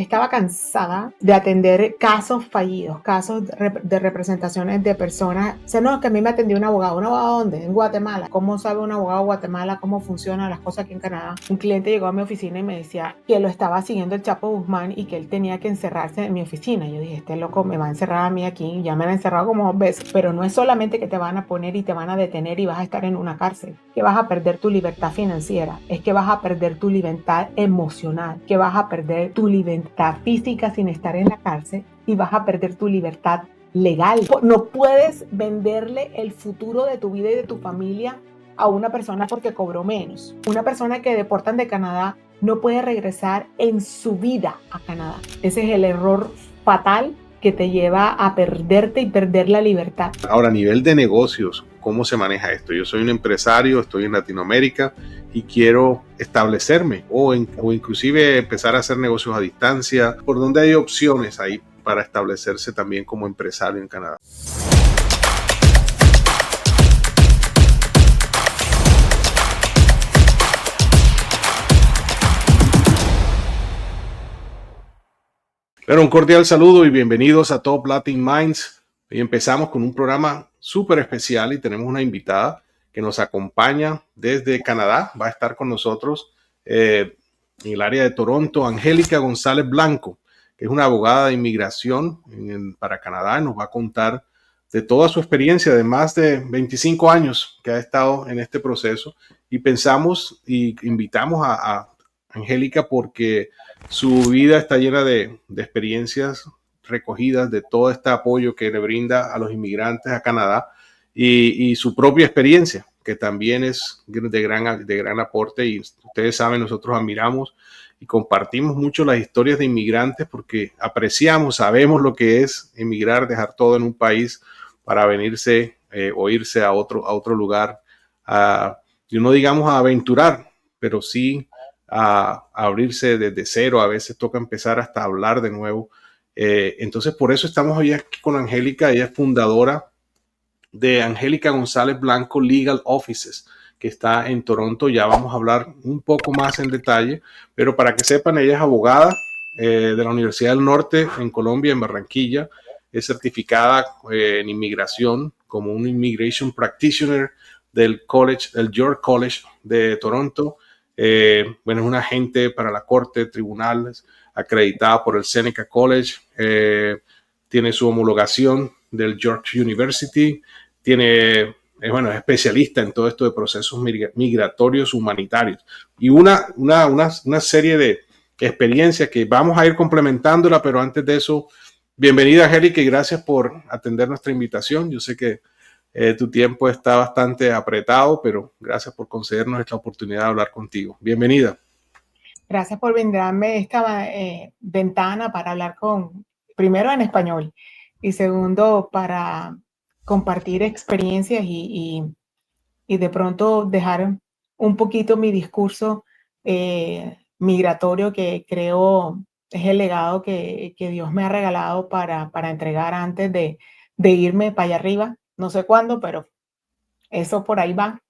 estaba cansada de atender casos fallidos, casos de representaciones de personas. O sea, no, que a mí me atendió un abogado. ¿Un abogado dónde? En Guatemala. ¿Cómo sabe un abogado de Guatemala cómo funcionan las cosas aquí en Canadá? Un cliente llegó a mi oficina y me decía que lo estaba siguiendo el Chapo Guzmán y que él tenía que encerrarse en mi oficina. Yo dije, este loco me va a encerrar a mí aquí. Ya me han encerrado como 2 veces. Pero no es solamente que te van a poner y te van a detener y vas a estar en una cárcel, que vas a perder tu libertad financiera, es que vas a perder tu libertad emocional, que vas a perder tu libertad física sin estar en la cárcel y vas a perder tu libertad legal. No puedes venderle el futuro de tu vida y de tu familia a una persona porque cobró menos. Una persona que deportan de Canadá no puede regresar en su vida a Canadá. Ese es el error fatal que te lleva a perderte y perder la libertad. Ahora, a nivel de negocios, ¿cómo se maneja esto? Yo soy un empresario, estoy en Latinoamérica y quiero establecerme o inclusive empezar a hacer negocios a distancia. ¿Por dónde hay opciones ahí para establecerse también como empresario en Canadá? Pero un cordial saludo y bienvenidos a Top Latin Minds. Hoy empezamos con un programa súper especial y tenemos una invitada que nos acompaña desde Canadá. Va a estar con nosotros en el área de Toronto, Angélica González Blanco, que es una abogada de inmigración para Canadá. Nos va a contar de toda su experiencia de más de 25 años que ha estado en este proceso. Y pensamos y invitamos a Angélica porque su vida está llena de experiencias recogidas de todo este apoyo que le brinda a los inmigrantes a Canadá y su propia experiencia, que también es de gran aporte. Y ustedes saben, nosotros admiramos y compartimos mucho las historias de inmigrantes porque apreciamos, sabemos lo que es emigrar, dejar todo en un país para venirse o irse a otro lugar, y no digamos a aventurar, pero sí a abrirse desde cero. A veces toca empezar hasta hablar de nuevo. Entonces, por eso estamos hoy aquí con Angélica. Ella es fundadora de Angélica González Blanco Legal Offices, que está en Toronto. Ya vamos a hablar un poco más en detalle, pero para que sepan, ella es abogada de la Universidad del Norte en Colombia, en Barranquilla. Es certificada en inmigración como un Immigration Practitioner del York College de Toronto. Bueno, es una agente para la Corte de Tribunales acreditada por el Seneca College. Tiene su homologación del York University. Es especialista en todo esto de procesos migratorios humanitarios. Y una serie de experiencias que vamos a ir complementándola, pero antes de eso, bienvenida, Angélica, y gracias por atender nuestra invitación. Yo sé que tu tiempo está bastante apretado, pero gracias por concedernos esta oportunidad de hablar contigo. Bienvenida. Gracias por brindarme esta ventana para hablar primero en español y segundo para compartir experiencias y de pronto dejar un poquito mi discurso migratorio, que creo es el legado que Dios me ha regalado para entregar antes de irme para allá arriba. No sé cuándo, pero eso por ahí va.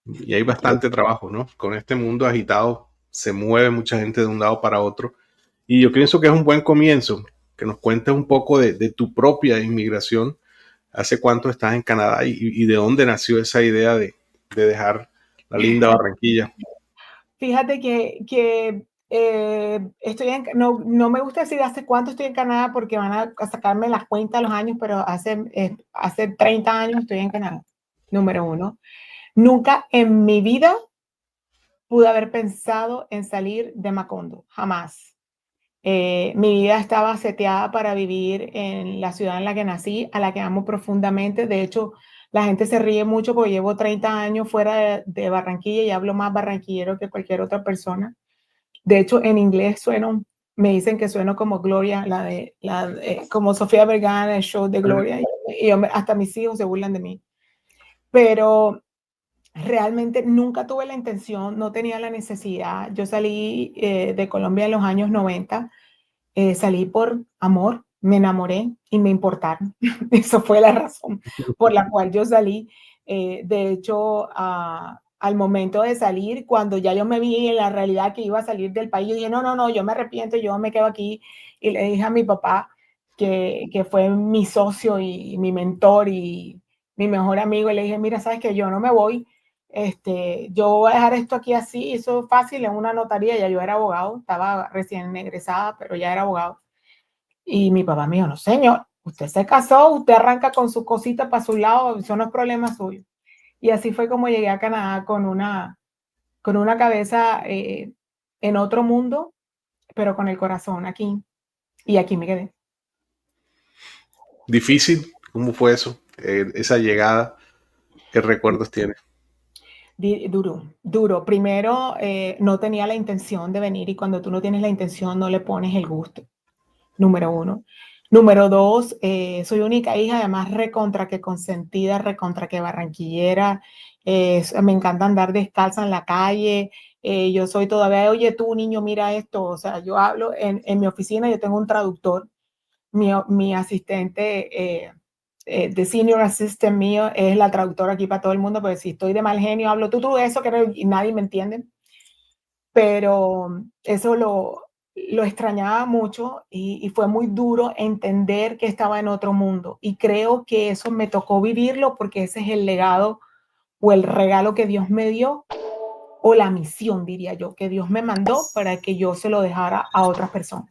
Y hay bastante trabajo, ¿no? Con este mundo agitado se mueve mucha gente de un lado para otro. Y yo pienso que es un buen comienzo que nos cuentes un poco de tu propia inmigración. ¿Hace cuánto estás en Canadá y de dónde nació esa idea de dejar la linda Barranquilla? Fíjate que no me gusta decir hace cuánto estoy en Canadá porque van a sacarme las cuentas los años, pero hace 30 años estoy en Canadá, número uno. Nunca en mi vida pude haber pensado en salir de Macondo, jamás. Mi vida estaba seteada para vivir en la ciudad en la que nací, a la que amo profundamente. De hecho, la gente se ríe mucho porque llevo 30 años fuera de Barranquilla y hablo más barranquillero que cualquier otra persona. De hecho, en inglés me dicen que sueno como Gloria, como Sofía Vergara en el show de Gloria, y hasta mis hijos se burlan de mí. Pero realmente nunca tuve la intención, no tenía la necesidad. Yo salí de Colombia en los años 90. Salí por amor, me enamoré y me importaron. Eso fue la razón por la cual yo salí. De hecho, al momento de salir, cuando ya yo me vi en la realidad que iba a salir del país, yo dije, no, yo me arrepiento, yo me quedo aquí. Y le dije a mi papá, que fue mi socio y mi mentor y mi mejor amigo, y le dije, mira, sabes que yo no me voy, yo voy a dejar esto aquí así, eso es fácil, en una notaría, ya yo era abogado, estaba recién egresada, pero ya era abogado. Y mi papá me dijo, no señor, usted se casó, usted arranca con su cosita para su lado, eso no es problema suyo. Y así fue como llegué a Canadá con una cabeza en otro mundo, pero con el corazón aquí. Y aquí me quedé. ¿Difícil? ¿Cómo fue eso? Esa llegada, ¿qué recuerdos tienes? Duro, duro. Primero, no tenía la intención de venir y cuando tú no tienes la intención no le pones el gusto. Número uno. Número dos, soy única hija, además recontra que consentida, recontra que barranquillera. Me encanta andar descalza en la calle. Yo soy todavía, oye, tú niño, mira esto. O sea, yo hablo en mi oficina, yo tengo un traductor. Mi asistente de senior assistant mío es la traductora aquí para todo el mundo, porque si estoy de mal genio, hablo tú eso, y nadie me entiende. Pero eso lo extrañaba mucho y fue muy duro entender que estaba en otro mundo. Y creo que eso me tocó vivirlo porque ese es el legado o el regalo que Dios me dio, o la misión, diría yo, que Dios me mandó para que yo se lo dejara a otras personas.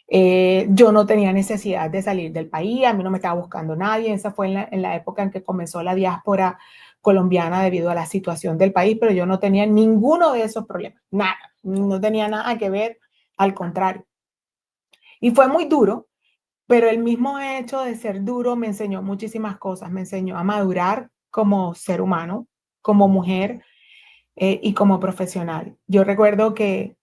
Yo no tenía necesidad de salir del país, a mí no me estaba buscando nadie, esa fue en la época en que comenzó la diáspora colombiana debido a la situación del país, pero yo no tenía ninguno de esos problemas, nada, no tenía nada que ver, al contrario. Y fue muy duro, pero el mismo hecho de ser duro me enseñó muchísimas cosas, me enseñó a madurar como ser humano, como mujer y como profesional. Yo recuerdo que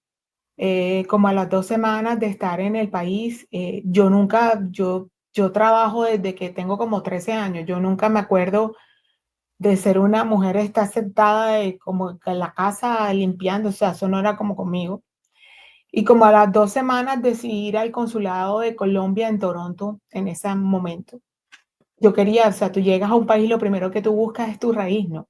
como a las 2 semanas de estar en el país, yo trabajo desde que tengo como 13 años, yo nunca me acuerdo de ser una mujer está sentada como en la casa limpiando, o sea, eso no era como conmigo. Y como a las 2 semanas decidí ir al consulado de Colombia en Toronto en ese momento. Yo quería, o sea, tú llegas a un país, lo primero que tú buscas es tu raíz, ¿no?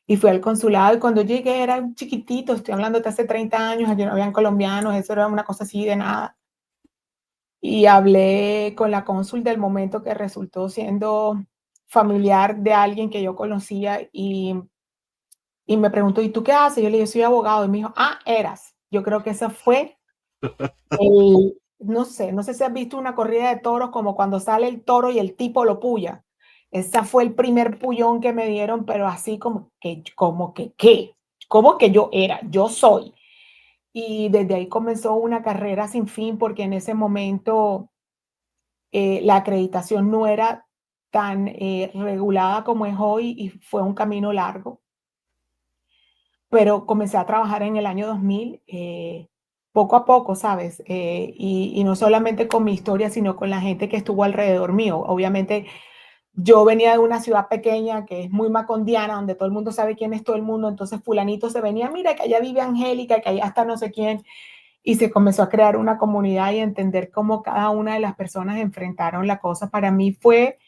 Y fui al consulado y cuando llegué era un chiquitito, estoy hablando de hace 30 años, allí no habían colombianos, eso era una cosa así de nada. Y hablé con la cónsul del momento que resultó siendo familiar de alguien que yo conocía y me preguntó, ¿y tú qué haces? Yo le dije, soy abogado. Y me dijo, ah, eras. Yo creo que ese fue no sé si has visto una corrida de toros como cuando sale el toro y el tipo lo puya. Ese fue el primer pullón que me dieron, pero así ¿qué? Como que yo era, yo soy. Y desde ahí comenzó una carrera sin fin, porque en ese momento la acreditación no era tan regulada como es hoy y fue un camino largo, pero comencé a trabajar en el año 2000, poco a poco, ¿sabes? Y no solamente con mi historia, sino con la gente que estuvo alrededor mío. Obviamente, yo venía de una ciudad pequeña que es muy macondiana, donde todo el mundo sabe quién es todo el mundo, entonces fulanito se venía, mira que allá vive Angélica, que allá está no sé quién, y se comenzó a crear una comunidad y entender cómo cada una de las personas enfrentaron la cosa. Para mí fue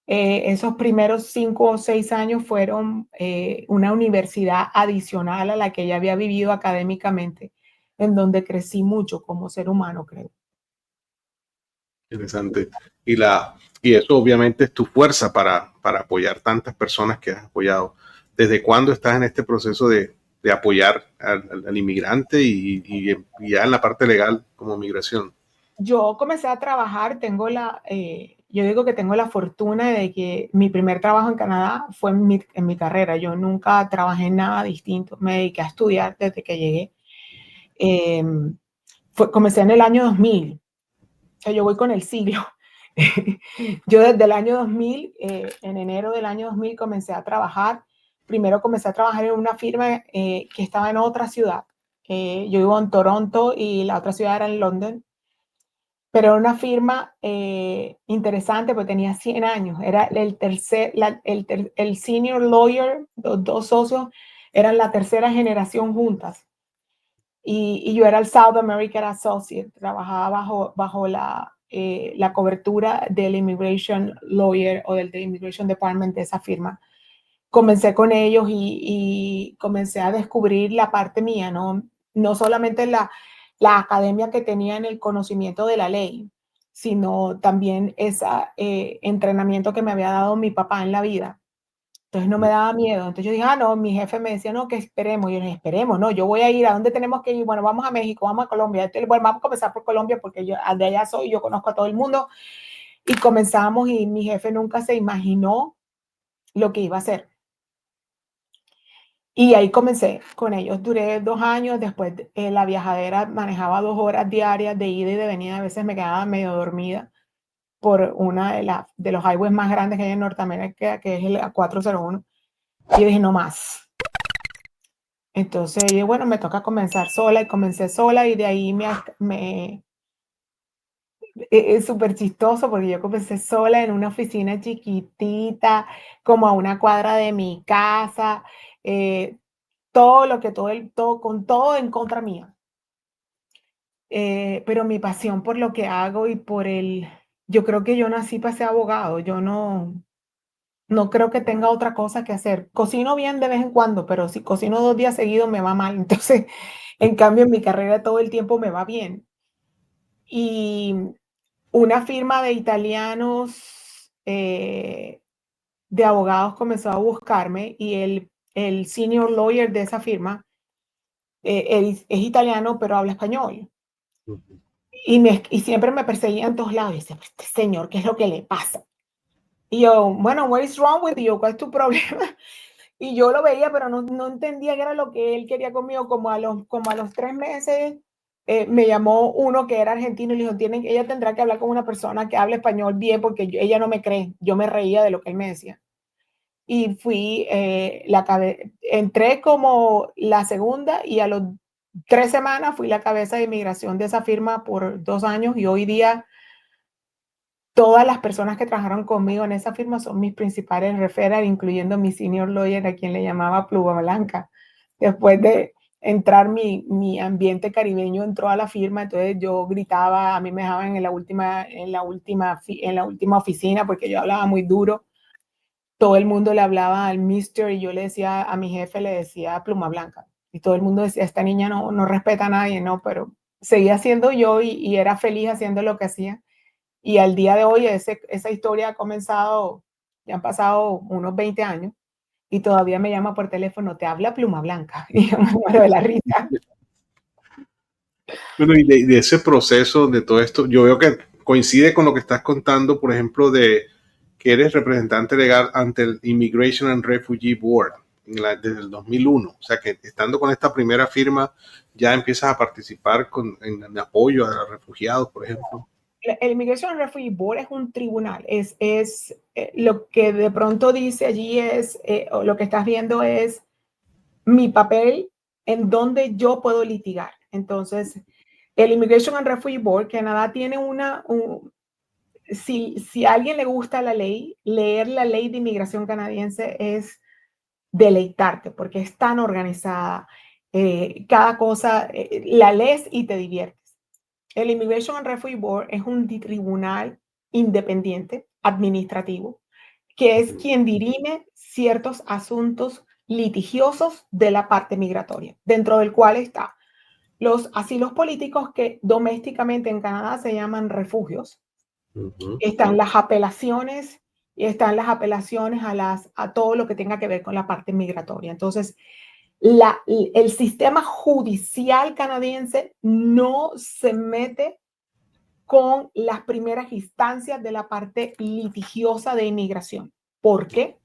esos primeros 5 o 6 años fueron una universidad adicional a la que ya había vivido académicamente, en donde crecí mucho como ser humano, creo. Interesante. Y eso obviamente es tu fuerza para apoyar tantas personas que has apoyado. ¿Desde cuándo estás en este proceso de apoyar al inmigrante y ya en la parte legal como migración? Yo comencé a trabajar, yo digo que tengo la fortuna de que mi primer trabajo en Canadá fue en mi carrera. Yo nunca trabajé en nada distinto, me dediqué a estudiar desde que llegué. Eh, Comencé en el año 2000, o sea, yo voy con el siglo. Yo desde el año 2000, en enero del año 2000, comencé a trabajar. Primero comencé a trabajar en una firma que estaba en otra ciudad. Yo vivo en Toronto y la otra ciudad era en London, pero era una firma interesante porque tenía 100 años. Era el senior lawyer, los dos socios eran la tercera generación juntas. Y yo era el South American Associate, trabajaba bajo la cobertura del Immigration Lawyer o del Immigration Department de esa firma. comencé con ellos y comencé a descubrir la parte mía, no solamente la academia que tenía en el conocimiento de la ley, sino también ese entrenamiento que me había dado mi papá en la vida. Entonces no me daba miedo. Entonces yo dije, no, mi jefe me decía, no, que esperemos. Y yo dije, esperemos, no, yo voy a ir, ¿a dónde tenemos que ir? Bueno, vamos a México, vamos a Colombia. Entonces, bueno, vamos a comenzar por Colombia porque yo de allá soy, yo conozco a todo el mundo. Y comenzamos y mi jefe nunca se imaginó lo que iba a hacer. Y ahí comencé con ellos. Duré 2 años. Después la viajadera manejaba 2 horas diarias de ida y de venida. A veces me quedaba medio dormida por una de los highways más grandes que hay en Norteamérica, que es el A401. Y yo dije, no más. Entonces, bueno, me toca comenzar sola y comencé sola y de ahí es súper chistoso porque yo comencé sola en una oficina chiquitita, como a una cuadra de mi casa, con todo en contra mía. Pero mi pasión por lo que hago y yo creo que yo nací para ser abogado, yo no creo que tenga otra cosa que hacer. Cocino bien de vez en cuando, pero si cocino 2 días seguidos me va mal. Entonces, en cambio, en mi carrera todo el tiempo me va bien. Y una firma de italianos, de abogados comenzó a buscarme y el senior lawyer de esa firma, él es italiano, pero habla español. Y siempre me perseguía en todos lados. Y decía, este señor, ¿qué es lo que le pasa? Y yo, bueno, what is wrong with you? ¿Cuál es tu problema? Y yo lo veía, pero no entendía qué era lo que él quería conmigo. Como a los 3 meses, me llamó uno que era argentino y le dijo, ella tendrá que hablar con una persona que hable español bien porque ella no me cree. Yo me reía de lo que él me decía. Y entré como la segunda y a los 3 semanas fui la cabeza de inmigración de esa firma por 2 años y hoy día todas las personas que trabajaron conmigo en esa firma son mis principales referrals, incluyendo mi senior lawyer, a quien le llamaba Pluma Blanca. Después de entrar mi ambiente caribeño entró a la firma, entonces yo gritaba, a mí me dejaban en la última oficina porque yo hablaba muy duro. Todo el mundo le hablaba al mister y yo le decía a mi jefe, le decía Pluma Blanca. Y todo el mundo decía, esta niña no respeta a nadie, no, pero seguía siendo yo y era feliz haciendo lo que hacía. Y al día de hoy esa historia ha comenzado, ya han pasado unos 20 años y todavía me llama por teléfono, te habla Pluma Blanca. Y yo me muero de la risa. Bueno, y de ese proceso, de todo esto, yo veo que coincide con lo que estás contando, por ejemplo, de que eres representante legal ante el Immigration and Refugee Board desde el 2001. O sea, que estando con esta primera firma, ya empiezas a participar en apoyo a los refugiados, por ejemplo. El Immigration and Refugee Board es un tribunal. Lo que de pronto dice allí o lo que estás viendo es mi papel en donde yo puedo litigar. Entonces, el Immigration and Refugee Board, Canadá tiene si a alguien le gusta la ley, leer la ley de inmigración canadiense es deleitarte porque es tan organizada. Cada cosa, la lees y te diviertes. El Immigration and Refugee Board es un tribunal independiente administrativo que es quien dirime ciertos asuntos litigiosos de la parte migratoria, dentro del cual está los asilos políticos que domésticamente en Canadá se llaman refugios. Están las apelaciones y están las apelaciones a todo lo que tenga que ver con la parte migratoria. Entonces, el sistema judicial canadiense no se mete con las primeras instancias de la parte litigiosa de inmigración. ¿Por qué?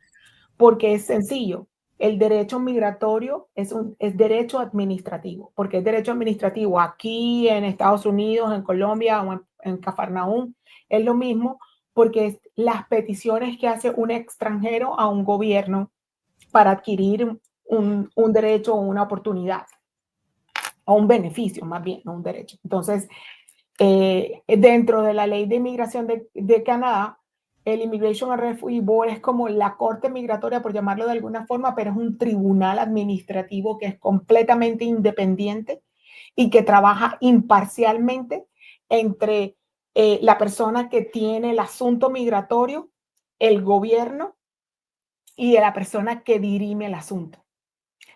Porque es sencillo. El derecho migratorio es derecho administrativo, porque es derecho administrativo aquí en Estados Unidos, en Colombia o en Cafarnaúm, es lo mismo, porque es las peticiones que hace un extranjero a un gobierno para adquirir un derecho o una oportunidad, o un beneficio más bien, no un derecho. Entonces, dentro de la ley de inmigración de Canadá, el Immigration and Refugee Board es como la corte migratoria, por llamarlo de alguna forma, pero es un tribunal administrativo que es completamente independiente y que trabaja imparcialmente entre la persona que tiene el asunto migratorio, el gobierno y de la persona que dirime el asunto.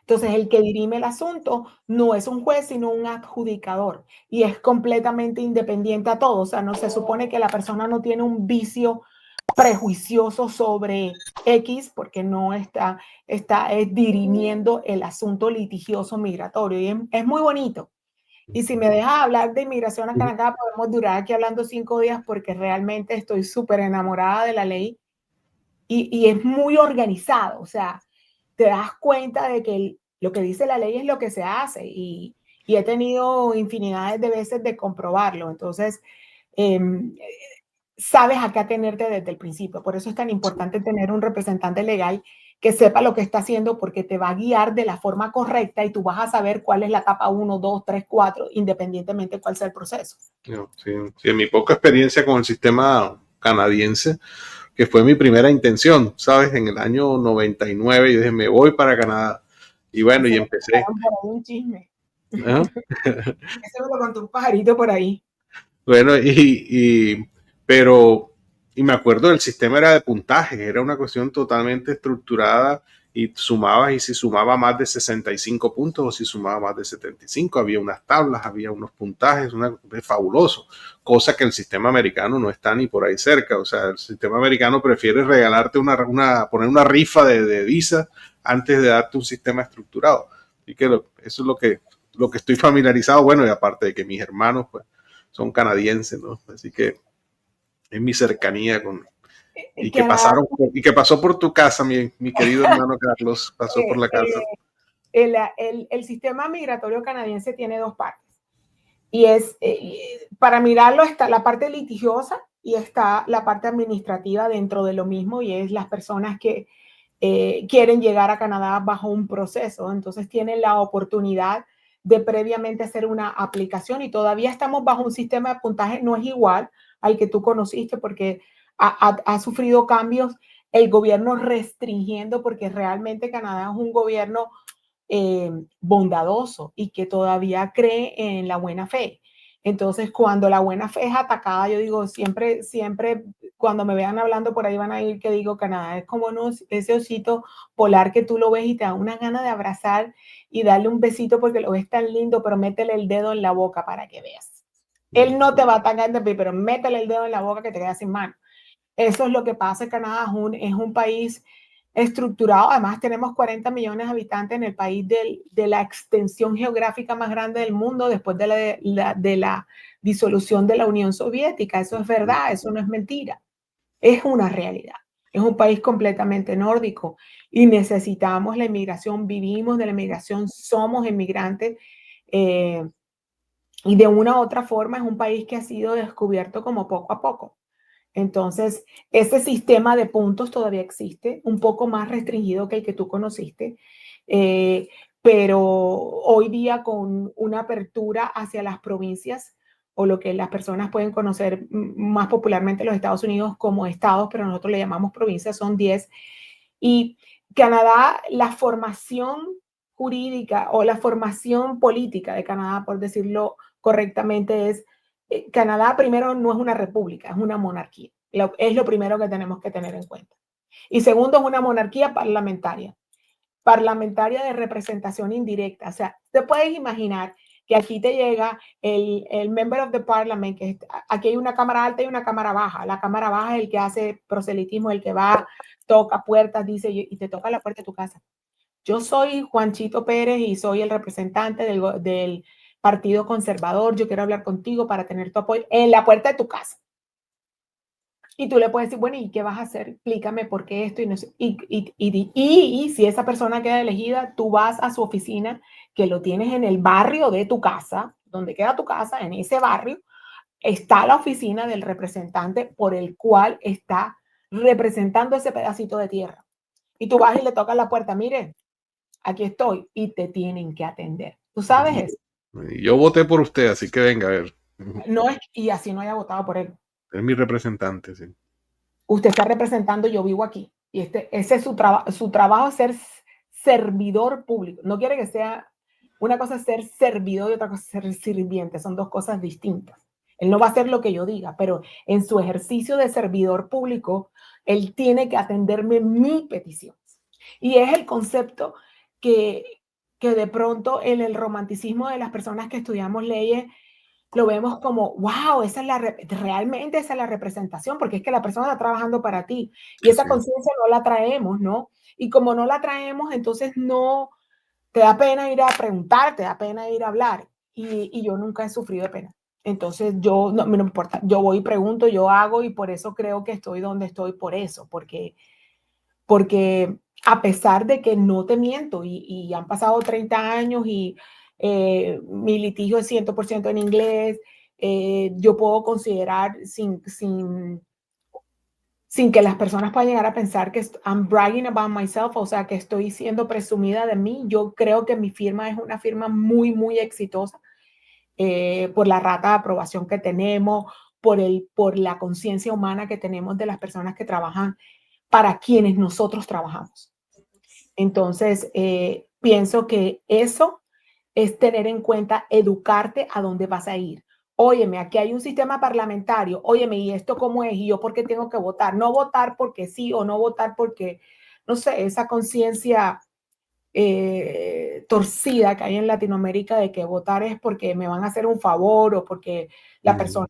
Entonces, el que dirime el asunto no es un juez, sino un adjudicador y es completamente independiente a todo. O sea, no se supone que la persona no tiene un vicio prejuicioso sobre X porque no está dirimiendo el asunto litigioso migratorio. Y es muy bonito. Y si me dejas hablar de inmigración a Canadá, podemos durar aquí hablando 5 días porque realmente estoy súper enamorada de la ley y es muy organizado. O sea, te das cuenta de que lo que dice la ley es lo que se hace y he tenido infinidades de veces de comprobarlo. Entonces, eh, sabes a qué atenerte desde el principio. Por eso es tan importante tener un representante legal que sepa lo que está haciendo porque te va a guiar de la forma correcta y tú vas a saber cuál es la etapa 1, 2, 3, 4, independientemente de cuál sea el proceso. No, sí, sí, en mi poca experiencia con el sistema canadiense, que fue mi primera intención, ¿sabes? En el año 99 yo dije, me voy para Canadá. Y bueno, Ese y me empecé. contaron por ahí un chisme. ¿No? Ese me lo contó un pajarito por ahí. Bueno, pero, y me acuerdo del sistema era de puntaje, era una cuestión totalmente estructurada y sumabas, y si sumaba más de 65 puntos o si sumaba más de 75, había unas tablas, había unos puntajes, es fabuloso, cosa que el sistema americano no está ni por ahí cerca. O sea, el sistema americano prefiere regalarte poner una rifa de visa antes de darte un sistema estructurado. Así que eso es lo que estoy familiarizado. Bueno, y aparte de que mis hermanos, pues, son canadienses, ¿no? Así que es mi cercanía Canadá, y que pasó por tu casa, mi querido hermano Carlos, pasó por la casa. el sistema migratorio canadiense tiene dos partes. Y para mirarlo está la parte litigiosa y está la parte administrativa dentro de lo mismo y es las personas que quieren llegar a Canadá bajo un proceso. Entonces tienen la oportunidad de previamente hacer una aplicación y todavía estamos bajo un sistema de puntaje, no es igual al que tú conociste porque ha sufrido cambios el gobierno restringiendo porque realmente Canadá es un gobierno bondadoso y que todavía cree en la buena fe. Entonces, cuando la buena fe es atacada, yo digo, siempre, siempre, cuando me vean hablando por ahí van a ir que digo, Canadá es como ese osito polar que tú lo ves y te da una gana de abrazar y darle un besito porque lo ves tan lindo, pero métele el dedo en la boca para que veas. Él no te va a atacar, pero métele el dedo en la boca que te queda sin mano. Eso es lo que pasa. Canadá es un país estructurado. Además, tenemos 40 millones de habitantes en el país de la extensión geográfica más grande del mundo después de la disolución de la Unión Soviética. Eso es verdad, eso no es mentira. Es una realidad. Es un país completamente nórdico y necesitamos la inmigración, vivimos de la inmigración, somos inmigrantes y de una u otra forma es un país que ha sido descubierto como poco a poco. Entonces, ese sistema de puntos todavía existe, un poco más restringido que el que tú conociste, eh, pero hoy día con una apertura hacia las provincias o lo que las personas pueden conocer más popularmente los Estados Unidos como estados, pero nosotros le llamamos provincias, son 10. Y Canadá, la formación jurídica o la formación política de Canadá, por decirlo correctamente, es Canadá primero no es una república, es una monarquía. Es lo primero que tenemos que tener en cuenta. Y segundo, es una monarquía parlamentaria de representación indirecta. O sea, te puedes imaginar que aquí te llega el member of the parliament, que aquí hay una cámara alta y una cámara baja. La cámara baja es el que hace proselitismo, el que va, toca puertas, dice, y te toca la puerta de tu casa. Yo soy Juanchito Pérez y soy el representante del Partido Conservador. Yo quiero hablar contigo para tener tu apoyo en la puerta de tu casa. Y tú le puedes decir, bueno, ¿y qué vas a hacer? Explícame por qué esto y no sé. Y si esa persona queda elegida, tú vas a su oficina, que lo tienes en el barrio de tu casa, donde queda tu casa, en ese barrio, está la oficina del representante por el cual está representando ese pedacito de tierra. Y tú vas y le tocas la puerta, mire, aquí estoy, y te tienen que atender. ¿Tú sabes eso? Y yo voté por usted, así que venga a ver. No es, y así no haya votado por él. Es mi representante, sí. Usted está representando, yo vivo aquí. Y ese es su trabajo, ser servidor público. No quiere que sea, una cosa es ser servidor y otra cosa es ser sirviente. Son dos cosas distintas. Él no va a hacer lo que yo diga, pero en su ejercicio de servidor público, él tiene que atenderme mi petición. Y es el concepto que, que de pronto en el romanticismo de las personas que estudiamos leyes lo vemos como, wow, esa es realmente esa es la representación, porque es que la persona está trabajando para ti y esa Sí. conciencia no la traemos, ¿no? Y como no la traemos, entonces no te da pena ir a preguntar, te da pena ir a hablar. Y yo nunca he sufrido de pena. Entonces yo no me importa, yo voy y pregunto, yo hago y por eso creo que estoy donde estoy, por eso, porque a pesar de que no te miento y han pasado 30 años y mi litigio es 100% en inglés, yo puedo considerar sin que las personas puedan llegar a pensar que I'm bragging about myself, o sea, que estoy siendo presumida de mí. Yo creo que mi firma es una firma muy, muy exitosa por la rata de aprobación que tenemos, por la conciencia humana que tenemos de las personas que trabajan para quienes nosotros trabajamos. Entonces, pienso que eso es tener en cuenta, educarte a dónde vas a ir. Óyeme, aquí hay un sistema parlamentario. Óyeme, ¿y esto cómo es? ¿Y yo por qué tengo que votar? No votar porque sí o no votar porque, no sé, esa conciencia torcida que hay en Latinoamérica de que votar es porque me van a hacer un favor o porque la persona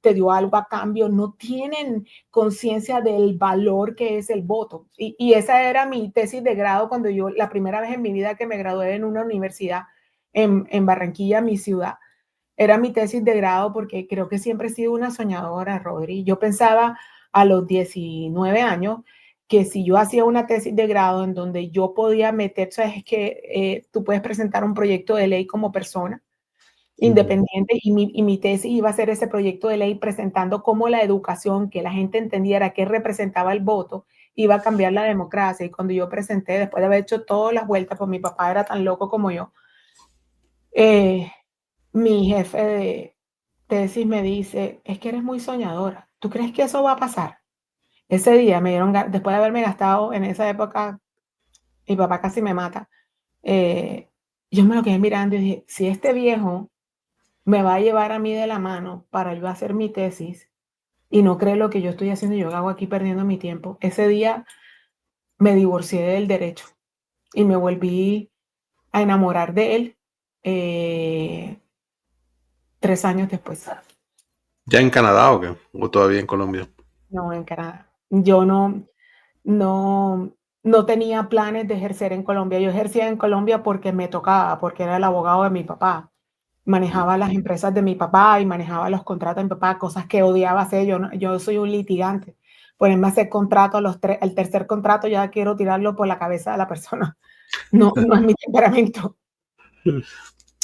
te dio algo a cambio, no tienen conciencia del valor que es el voto. Y esa era mi tesis de grado cuando yo, la primera vez en mi vida que me gradué en una universidad en Barranquilla, mi ciudad, era mi tesis de grado porque creo que siempre he sido una soñadora, Rodri. Yo pensaba a los 19 años que si yo hacía una tesis de grado en donde yo podía meter, sabes que tú puedes presentar un proyecto de ley como persona independiente y mi tesis iba a ser ese proyecto de ley presentando cómo la educación, que la gente entendiera qué representaba el voto, iba a cambiar la democracia. Y cuando yo presenté, después de haber hecho todas las vueltas, pues mi papá era tan loco como yo, eh, mi jefe de tesis me dice, es que eres muy soñadora. ¿Tú crees que eso va a pasar? Ese día me dieron, después de haberme gastado en esa época, mi papá casi me mata. eh, yo me lo quedé mirando y dije, si este viejo me va a llevar a mí de la mano para yo hacer mi tesis y no cree lo que yo estoy haciendo, yo hago aquí perdiendo mi tiempo. Ese día me divorcié del derecho y me volví a enamorar de él 3 años después. ¿Ya en Canadá o qué? ¿O todavía en Colombia? No, en Canadá. Yo no, no tenía planes de ejercer en Colombia. Yo ejercía en Colombia porque me tocaba, porque era el abogado de mi papá. Manejaba las empresas de mi papá y manejaba los contratos de mi papá, cosas que odiaba hacer. Yo soy un litigante. Ponerme a hacer contrato, el tercer contrato ya quiero tirarlo por la cabeza de la persona. No, no es mi temperamento.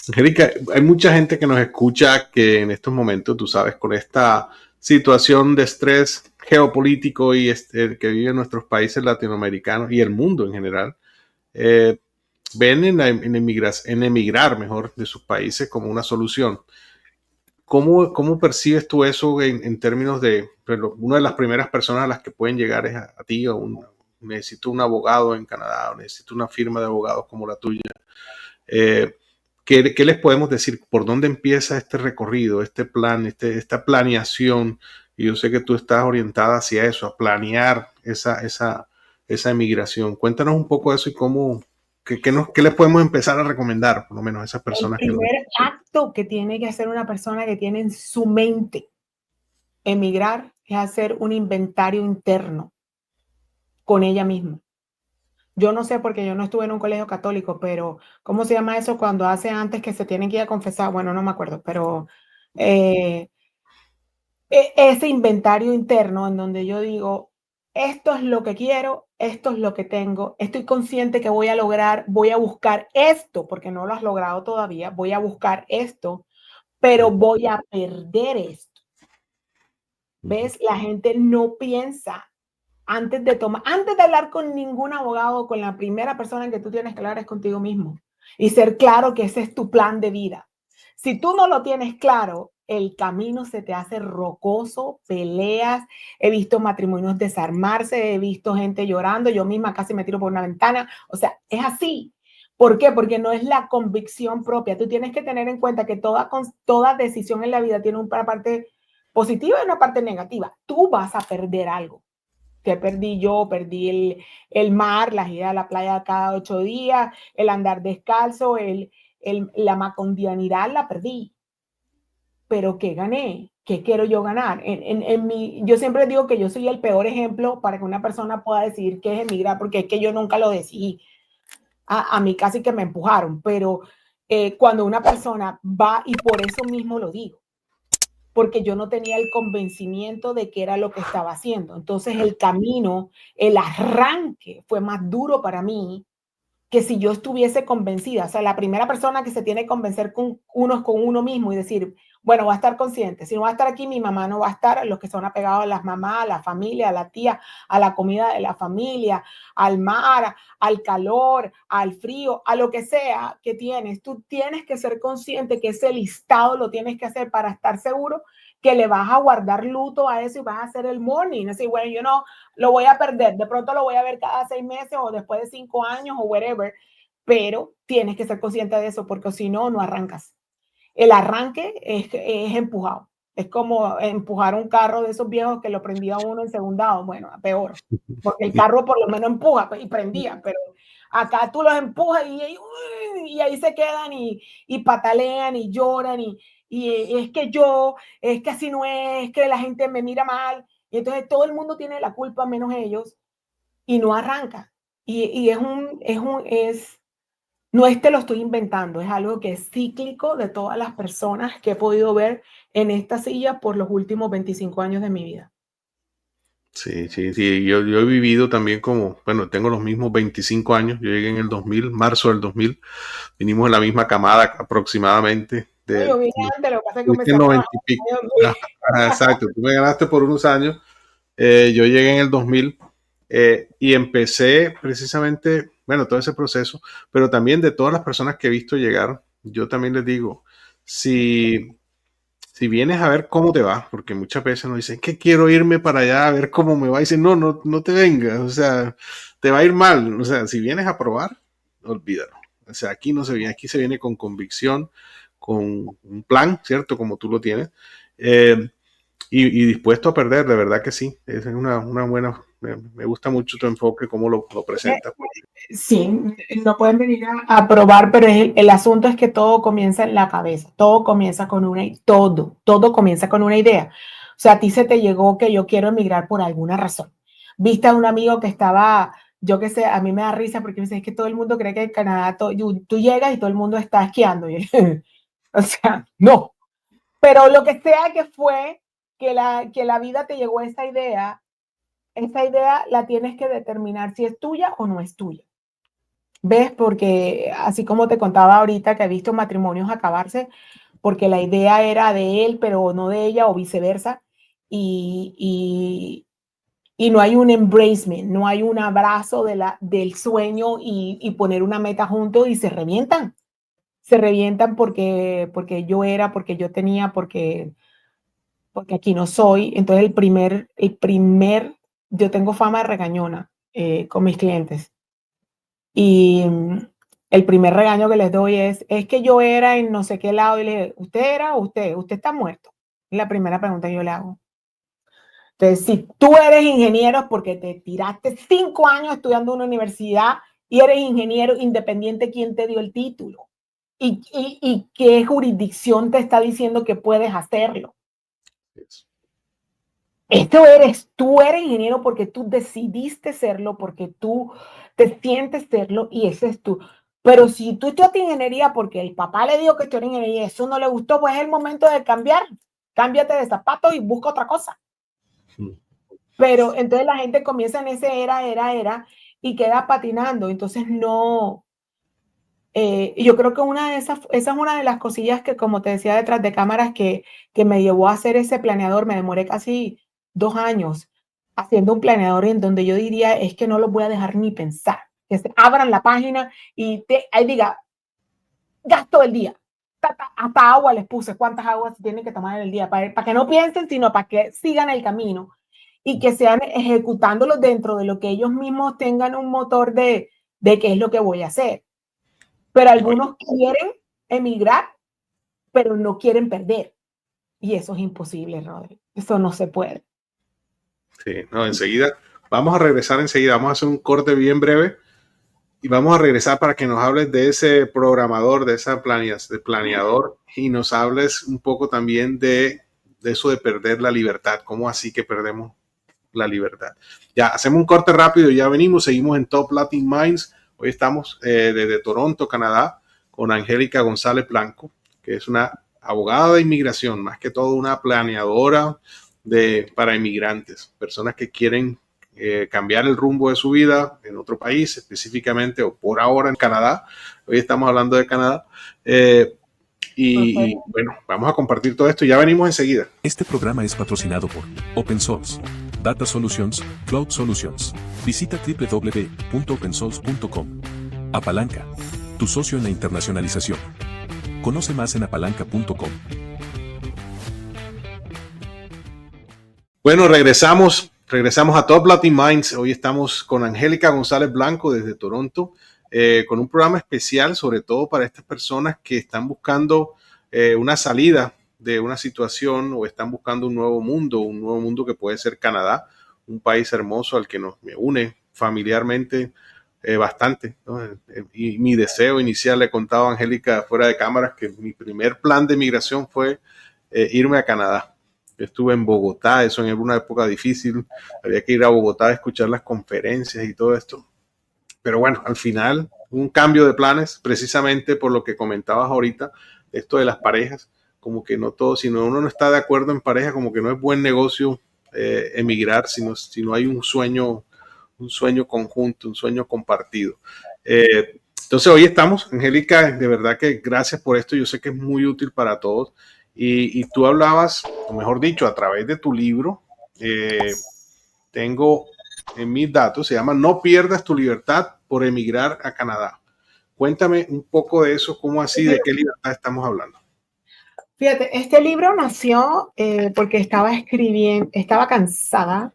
Angélica, hay mucha gente que nos escucha que en estos momentos, tú sabes, con esta situación de estrés geopolítico y que viven nuestros países latinoamericanos y el mundo en general, eh, ven en emigrar mejor de sus países como una solución. ¿Cómo percibes tú eso en términos de, bueno, una de las primeras personas a las que pueden llegar es a ti, necesito un abogado en Canadá, o necesito una firma de abogados como la tuya? Eh, ¿qué les podemos decir? ¿Por dónde empieza este recorrido, este plan, esta planeación? Y yo sé que tú estás orientada hacia eso, a planear esa emigración. Cuéntanos un poco de eso y qué les podemos empezar a recomendar, por lo menos a esas El personas que nos primer acto que tiene que hacer una persona que tiene en su mente emigrar es hacer un inventario interno con ella misma. Yo no sé porque yo no estuve en un colegio católico, pero ¿cómo se llama eso cuando hace antes que se tienen que ir a confesar? Bueno, no me acuerdo, pero eh, ese inventario interno en donde yo digo, esto es lo que quiero, esto es lo que tengo, estoy consciente que voy a lograr, voy a buscar esto, porque no lo has logrado todavía, voy a buscar esto, pero voy a perder esto. ¿Ves? La gente no piensa antes de hablar con ningún abogado, con la primera persona en que tú tienes que hablar es contigo mismo y ser claro que ese es tu plan de vida. Si tú no lo tienes claro, el camino se te hace rocoso, peleas, he visto matrimonios desarmarse, he visto gente llorando, yo misma casi me tiro por una ventana, o sea, es así. ¿Por qué? Porque no es la convicción propia. Tú tienes que tener en cuenta que toda decisión en la vida tiene una parte positiva y una parte negativa. Tú vas a perder algo. ¿Qué perdí yo? Perdí el mar, las idas a la playa cada 8 días, el andar descalzo, la macondianidad la perdí. Pero ¿qué gané? ¿Qué quiero yo ganar? Yo siempre digo que yo soy el peor ejemplo para que una persona pueda decidir qué es emigrar, porque es que yo nunca lo decidí. A mí casi que me empujaron, pero cuando una persona va, y por eso mismo lo digo, porque yo no tenía el convencimiento de que era lo que estaba haciendo. Entonces el camino, el arranque fue más duro para mí que si yo estuviese convencida. O sea, la primera persona que se tiene que convencer con uno mismo y decir, bueno, va a estar consciente. Si no va a estar aquí, mi mamá no va a estar. Los que son apegados a las mamás, a la familia, a la tía, a la comida de la familia, al mar, al calor, al frío, a lo que sea que tienes. Tú tienes que ser consciente que ese listado lo tienes que hacer para estar seguro que le vas a guardar luto a eso y vas a hacer el morning. Así, bueno, yo no lo voy a perder, de pronto lo voy a ver cada 6 meses o después de 5 años o whatever, pero tienes que ser consciente de eso porque si no, no arrancas. El arranque es empujado. Es como empujar un carro de esos viejos que lo prendía uno en segundado. Bueno, peor, porque el carro por lo menos empuja y prendía, pero acá tú los empujas y ahí se quedan y patalean y lloran y es que así no es que la gente me mira mal. Y entonces todo el mundo tiene la culpa menos ellos y no arranca. Y no es que lo estoy inventando, es algo que es cíclico de todas las personas que he podido ver en esta silla por los últimos 25 años de mi vida. Sí, sí, sí. Yo he vivido también como, bueno, tengo los mismos 25 años. Yo llegué en el 2000, marzo del 2000. Vinimos en la misma camada aproximadamente. No, yo vine antes, lo que pasa es que Fuiste comencé en a 90 trabajar. y pico. Exacto, tú me ganaste por unos años. Yo llegué en el 2000 y empecé precisamente, bueno, todo ese proceso, pero también de todas las personas que he visto llegar, yo también les digo, si si vienes a ver cómo te va, porque muchas veces nos dicen que quiero irme para allá a ver cómo me va, y dicen, no, no, no te vengas, o sea, te va a ir mal, o sea, si vienes a probar, olvídalo. O sea, aquí no se viene, aquí se viene con convicción, con un plan, ¿cierto? Como tú lo tienes, eh, y dispuesto a perder, de verdad que sí, es una buena, me gusta mucho tu enfoque, cómo lo presentas. Sí, no pueden venir a probar, pero el asunto es que todo comienza en la cabeza, todo comienza con todo comienza con una idea. O sea, a ti se te llegó que yo quiero emigrar por alguna razón. Viste a un amigo que estaba, yo qué sé, a mí me da risa porque me dice, es que todo el mundo cree que en Canadá tú llegas y todo el mundo está esquiando. O sea, no. Pero lo que sea que fue que la vida te llegó a esa idea la tienes que determinar si es tuya o no es tuya. ¿Ves? Porque así como te contaba ahorita que he visto matrimonios acabarse porque la idea era de él, pero no de ella o viceversa, y, y no hay un embracement, no hay un abrazo del sueño y poner una meta juntos y se revientan porque yo era, porque yo tenía, porque aquí no soy. Entonces yo tengo fama de regañona con mis clientes. Y el primer regaño que les doy es que yo era en no sé qué lado y le digo, ¿usted era o usted está muerto? Es la primera pregunta que yo le hago. Entonces, si tú eres ingeniero es porque te tiraste 5 años estudiando en una universidad y eres ingeniero independiente, ¿quién te dio el título? ¿Y qué jurisdicción te está diciendo que puedes hacerlo? Tú eres ingeniero porque tú decidiste serlo, porque tú te sientes serlo y ese es tú. Pero si tú estudiaste ingeniería porque el papá le dijo que estudiara ingeniería y eso no le gustó, pues es el momento de cambiar. Cámbiate de zapatos y busca otra cosa. Pero entonces la gente comienza en ese era y queda patinando. Entonces no, yo creo que esa es una de las cosillas que, como te decía detrás de cámaras, que me llevó a hacer ese planeador. Me demoré casi 2 años haciendo un planeador en donde yo diría, es que no lo voy a dejar ni pensar. Que se abran la página y ahí diga, gasto del día. Hasta agua les puse, cuántas aguas tienen que tomar en el día, para que no piensen, sino para que sigan el camino y que sean ejecutándolo dentro de lo que ellos mismos tengan un motor de qué es lo que voy a hacer. Pero algunos quieren emigrar, pero no quieren perder. Y eso es imposible, Rodri. Eso no se puede. Sí, no, enseguida, Vamos a regresar enseguida, vamos a hacer un corte bien breve y vamos a regresar para que nos hables de ese programador, de esa de planeador y nos hables un poco también de eso de perder la libertad. ¿Cómo así que perdemos la libertad? Ya, hacemos un corte rápido y ya venimos, seguimos en Top Latin Minds. Hoy estamos desde Toronto, Canadá, con Angélica González Blanco, que es una abogada de inmigración, más que todo una planeadora para inmigrantes, personas que quieren cambiar el rumbo de su vida en otro país, específicamente o por ahora en Canadá. Hoy estamos hablando de Canadá. Y bueno, vamos a compartir todo esto. Ya venimos enseguida. Este programa es patrocinado por Open Source, Data Solutions, Cloud Solutions. Visita www.opensource.com. Apalanca, tu socio en la internacionalización. Conoce más en apalanca.com. Bueno, regresamos a Top Latin Minds. Hoy estamos con Angélica González Blanco desde Toronto, con un programa especial, sobre todo para estas personas que están buscando una salida de una situación o están buscando un nuevo mundo que puede ser Canadá, un país hermoso al que me une familiarmente bastante, ¿no? Y mi deseo inicial, le contaba a Angélica fuera de cámaras, que mi primer plan de migración fue irme a Canadá. Yo estuve en Bogotá, eso en una época difícil, había que ir a Bogotá a escuchar las conferencias y todo esto. Pero bueno, al final, un cambio de planes, precisamente por lo que comentabas ahorita, esto de las parejas, como que no todo, si uno no está de acuerdo en pareja, como que no es buen negocio emigrar, si no hay un sueño conjunto, un sueño compartido. Entonces hoy estamos, Angélica, de verdad que gracias por esto, yo sé que es muy útil para todos. Y tú hablabas, o mejor dicho, a través de tu libro, tengo en mis datos, se llama No pierdas tu libertad por emigrar a Canadá. Cuéntame un poco de eso, cómo así, de qué libertad estamos hablando. Fíjate, este libro nació porque estaba cansada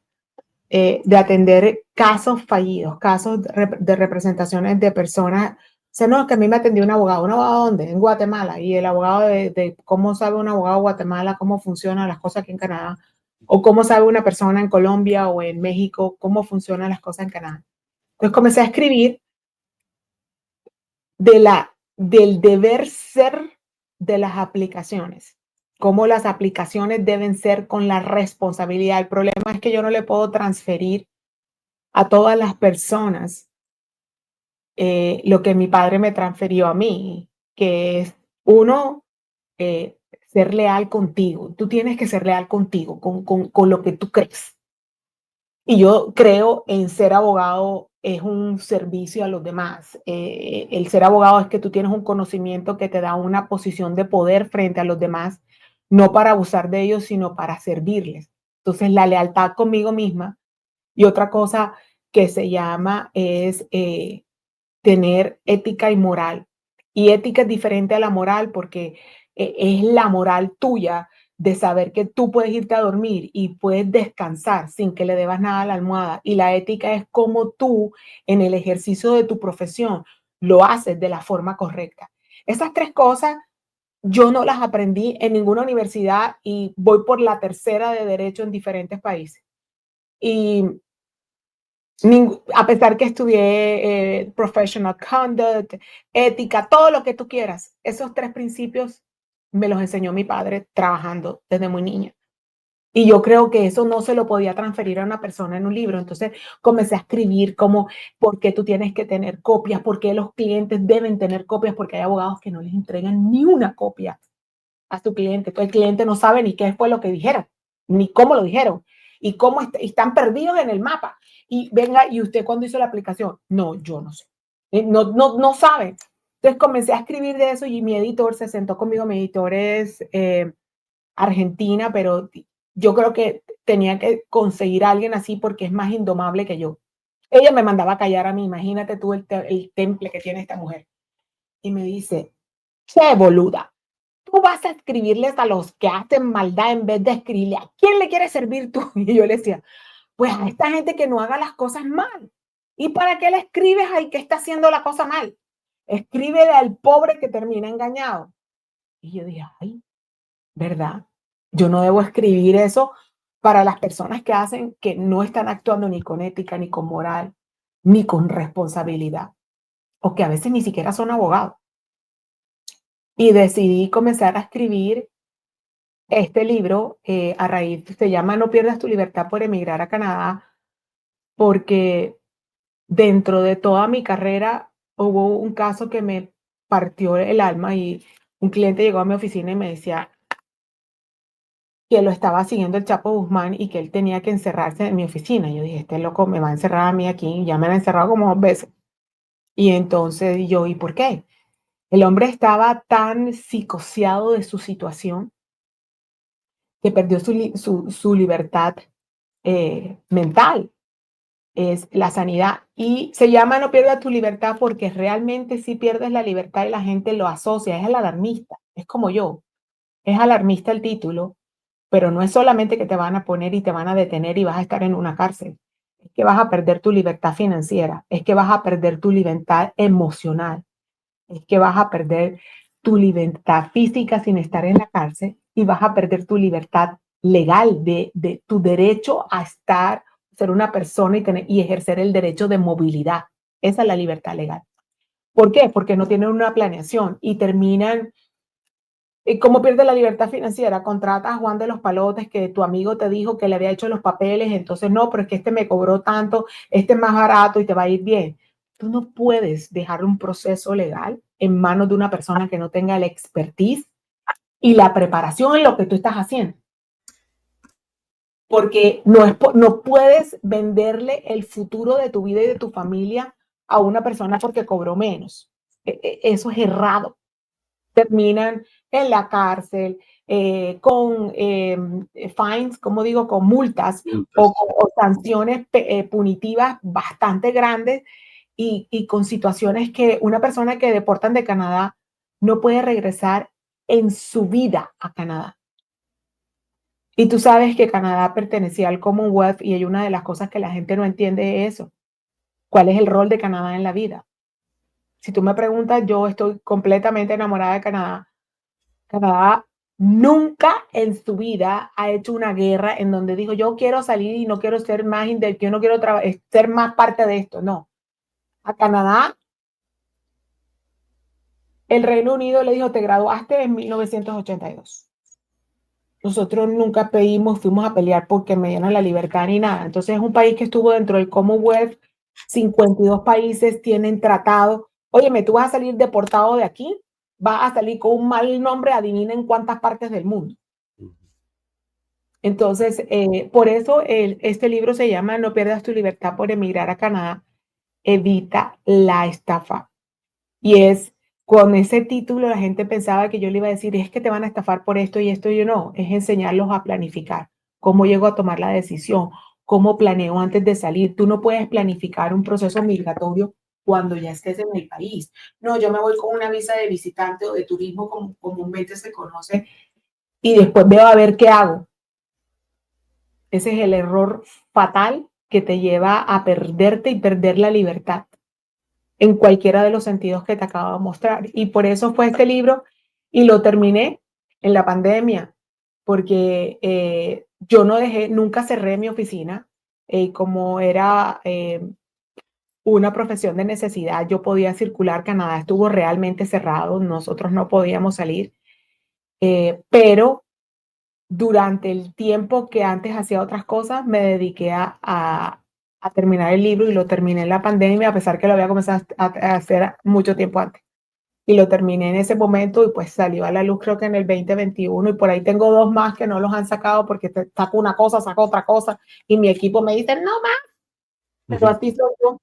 de atender casos fallidos, casos de representaciones de personas. O sea, no, que a mí me atendió un abogado ¿dónde? En Guatemala, y el abogado de cómo sabe un abogado de Guatemala, cómo funcionan las cosas aquí en Canadá, o cómo sabe una persona en Colombia o en México, cómo funcionan las cosas en Canadá. Entonces comencé a escribir del deber ser de las aplicaciones, cómo las aplicaciones deben ser con la responsabilidad. El problema es que yo no le puedo transferir a todas las personas lo que mi padre me transfirió a mí, que es uno, ser leal contigo. Tú tienes que ser leal contigo, con lo que tú crees. Y yo creo en ser abogado es un servicio a los demás. El ser abogado es que tú tienes un conocimiento que te da una posición de poder frente a los demás, no para abusar de ellos, sino para servirles. Entonces, la lealtad conmigo misma. Y otra cosa que se llama es tener ética y moral. Y ética es diferente a la moral porque es la moral tuya de saber que tú puedes irte a dormir y puedes descansar sin que le debas nada a la almohada. Y la ética es cómo tú, en el ejercicio de tu profesión, lo haces de la forma correcta. Esas tres cosas yo no las aprendí en ninguna universidad y voy por la tercera de derecho en diferentes países. Y a pesar que estudié professional conduct, ética, todo lo que tú quieras, esos tres principios me los enseñó mi padre trabajando desde muy niña. Y yo creo que eso no se lo podía transferir a una persona en un libro. Entonces comencé a escribir como por qué tú tienes que tener copias, por qué los clientes deben tener copias, porque hay abogados que no les entregan ni una copia a su cliente. Entonces el cliente no sabe ni qué fue lo que dijeron, ni cómo lo dijeron, y cómo están perdidos en el mapa. Y venga, ¿y usted cuándo hizo la aplicación? No, yo no sé. No sabe. Entonces comencé a escribir de eso y mi editor se sentó conmigo. Mi editor es argentina, pero yo creo que tenía que conseguir a alguien así porque es más indomable que yo. Ella me mandaba a callar a mí. Imagínate tú el temple que tiene esta mujer. Y me dice, che, boluda, tú vas a escribirles a los que hacen maldad en vez de escribirle a quién le quieres servir tú. Y yo le decía, pues a esta gente que no haga las cosas mal. ¿Y para qué le escribes ahí que está haciendo la cosa mal? Escríbele al pobre que termina engañado. Y yo dije, ay, ¿verdad? Yo no debo escribir eso para las personas que no están actuando ni con ética, ni con moral, ni con responsabilidad, o que a veces ni siquiera son abogados. Y decidí comenzar a escribir este libro a raíz, se llama No pierdas tu libertad por emigrar a Canadá, porque dentro de toda mi carrera hubo un caso que me partió el alma y un cliente llegó a mi oficina y me decía que lo estaba siguiendo el Chapo Guzmán y que él tenía que encerrarse en mi oficina. Yo dije, este loco me va a encerrar a mí aquí, ya me han encerrado como 2 veces. Y entonces yo, ¿y por qué? El hombre estaba tan psicoseado de su situación que perdió su libertad mental, es la sanidad. Y se llama No pierdas tu libertad porque realmente si pierdes la libertad y la gente lo asocia, es el alarmista, es como yo, es alarmista el título, pero no es solamente que te van a poner y te van a detener y vas a estar en una cárcel, es que vas a perder tu libertad financiera, es que vas a perder tu libertad emocional, es que vas a perder tu libertad física sin estar en la cárcel y vas a perder tu libertad legal de tu derecho a estar, ser una persona y ejercer el derecho de movilidad. Esa es la libertad legal. ¿Por qué? Porque no tienen una planeación y terminan. ¿Cómo pierde la libertad financiera? Contratas a Juan de los Palotes que tu amigo te dijo que le había hecho los papeles, entonces no, pero es que este me cobró tanto, este es más barato y te va a ir bien. Tú no puedes dejar un proceso legal en manos de una persona que no tenga la expertise y la preparación en lo que tú estás haciendo. Porque no puedes venderle el futuro de tu vida y de tu familia a una persona porque cobró menos. Eso es errado. Terminan en la cárcel, con fines, como digo, con multas o sanciones punitivas bastante grandes y con situaciones que una persona que deportan de Canadá no puede regresar en su vida a Canadá. Y tú sabes que Canadá pertenecía al Commonwealth y hay una de las cosas que la gente no entiende es eso. ¿Cuál es el rol de Canadá en la vida? Si tú me preguntas, yo estoy completamente enamorada de Canadá. Canadá nunca en su vida ha hecho una guerra en donde dijo, yo quiero salir y no quiero ser más, yo no quiero ser más parte de esto. No. A Canadá, el Reino Unido le dijo, te graduaste en 1982. Nosotros nunca fuimos a pelear porque me dieran la libertad ni nada. Entonces es un país que estuvo dentro del Commonwealth, 52 países tienen tratado. Óyeme, tú vas a salir deportado de aquí, vas a salir con un mal nombre, adivinen cuántas partes del mundo. Entonces, por eso este libro se llama No pierdas tu libertad por emigrar a Canadá, evita la estafa. Y es, con ese título la gente pensaba que yo le iba a decir, es que te van a estafar por esto y esto, y yo no, es enseñarlos a planificar, cómo llego a tomar la decisión, cómo planeo antes de salir. Tú no puedes planificar un proceso migratorio cuando ya estés en el país. No, yo me voy con una visa de visitante o de turismo, como comúnmente se conoce, y después veo a ver qué hago. Ese es el error fatal que te lleva a perderte y perder la libertad en cualquiera de los sentidos que te acabo de mostrar. Y por eso fue este libro y lo terminé en la pandemia, porque yo no nunca cerré mi oficina. Como era una profesión de necesidad, yo podía circular. Canadá estuvo realmente cerrado, nosotros no podíamos salir, pero durante el tiempo que antes hacía otras cosas, me dediqué a terminar el libro y lo terminé en la pandemia, a pesar que lo había comenzado a hacer mucho tiempo antes. Y lo terminé en ese momento y pues salió a la luz creo que en el 2021 y por ahí tengo 2 más que no los han sacado porque saco una cosa, saco otra cosa y mi equipo me dice, no más, pero así soy yo.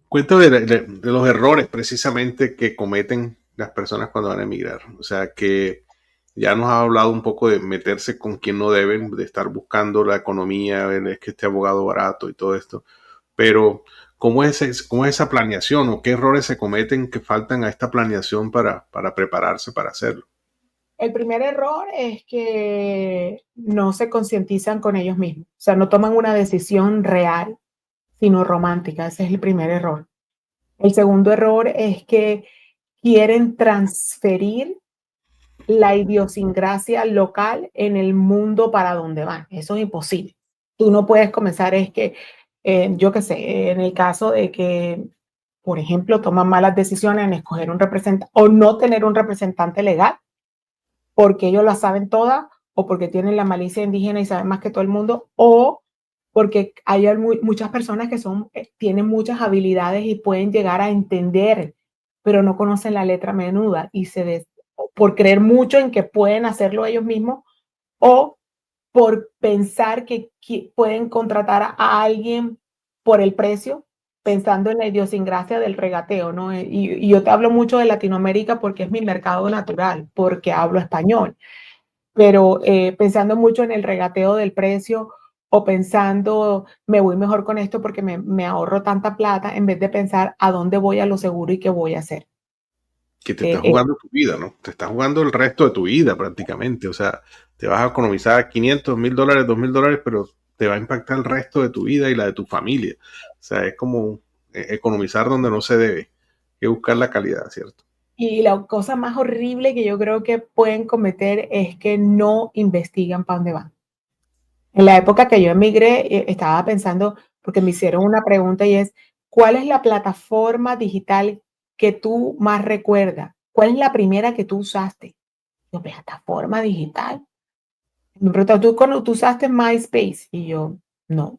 Cuéntame de los errores precisamente que cometen las personas cuando van a emigrar. O sea, que ya nos ha hablado un poco de meterse con quien no deben, de estar buscando la economía, es que este abogado barato y todo esto. Pero, ¿cómo es esa planeación o qué errores se cometen que faltan a esta planeación para prepararse para hacerlo? El primer error es que no se concientizan con ellos mismos, o sea, no toman una decisión real, sino romántica. Ese es el primer error. El segundo error es que quieren transferir la idiosincrasia local en el mundo para donde van. Eso es imposible. Tú no puedes comenzar, es que, yo qué sé, en el caso de que, por ejemplo, toman malas decisiones en escoger un representante o no tener un representante legal, porque ellos la saben todas, o porque tienen la malicia indígena y saben más que todo el mundo, o porque hay muchas personas que tienen muchas habilidades y pueden llegar a entender, pero no conocen la letra menuda y por creer mucho en que pueden hacerlo ellos mismos o por pensar que pueden contratar a alguien por el precio, pensando en la idiosincrasia del regateo, ¿no? Y yo te hablo mucho de Latinoamérica porque es mi mercado natural, porque hablo español, pero pensando mucho en el regateo del precio o pensando, me voy mejor con esto porque me ahorro tanta plata, en vez de pensar a dónde voy a lo seguro y qué voy a hacer. Que te estás jugando tu vida, ¿no? Te estás jugando el resto de tu vida prácticamente. O sea, te vas a economizar 500, $1,000, $2,000, pero te va a impactar el resto de tu vida y la de tu familia. O sea, es como economizar donde no se debe. Hay que buscar la calidad, ¿cierto? Y la cosa más horrible que yo creo que pueden cometer es que no investigan para dónde van. En la época que yo emigré, estaba pensando, porque me hicieron una pregunta y es, ¿cuál es la plataforma digital que tú más recuerdas? ¿Cuál es la primera que tú usaste? Yo, plataforma digital. Me preguntó, ¿tú usaste MySpace? Y yo, no.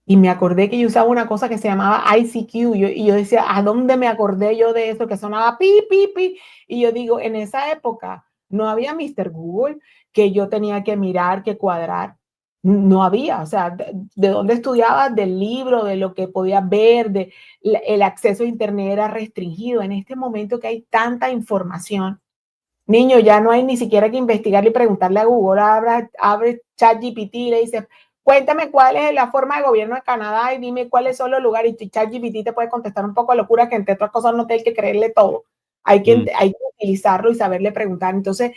Y me acordé que yo usaba una cosa que se llamaba ICQ. Y yo decía, ¿a dónde me acordé yo de eso? Que sonaba pi, pi, pi. Y yo digo, en esa época no había Mr. Google que yo tenía que mirar, que cuadrar. No había, o sea, de dónde estudiabas, del libro, de lo que podías ver, el acceso a Internet era restringido. En este momento que hay tanta información, niño, ya no hay ni siquiera que investigar y preguntarle a Google, abre ChatGPT y le dice, cuéntame cuál es la forma de gobierno de Canadá y dime cuáles son los lugares. Y ChatGPT te puede contestar un poco de locura, que entre otras cosas no te hay que creerle todo. Hay que utilizarlo y saberle preguntar. Entonces,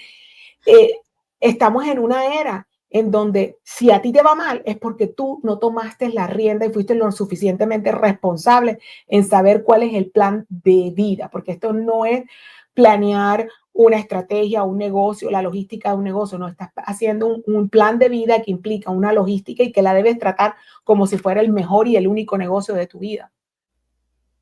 estamos en una era en donde si a ti te va mal es porque tú no tomaste la rienda y fuiste lo suficientemente responsable en saber cuál es el plan de vida, porque esto no es planear una estrategia, un negocio, la logística de un negocio, no, estás haciendo un plan de vida que implica una logística y que la debes tratar como si fuera el mejor y el único negocio de tu vida.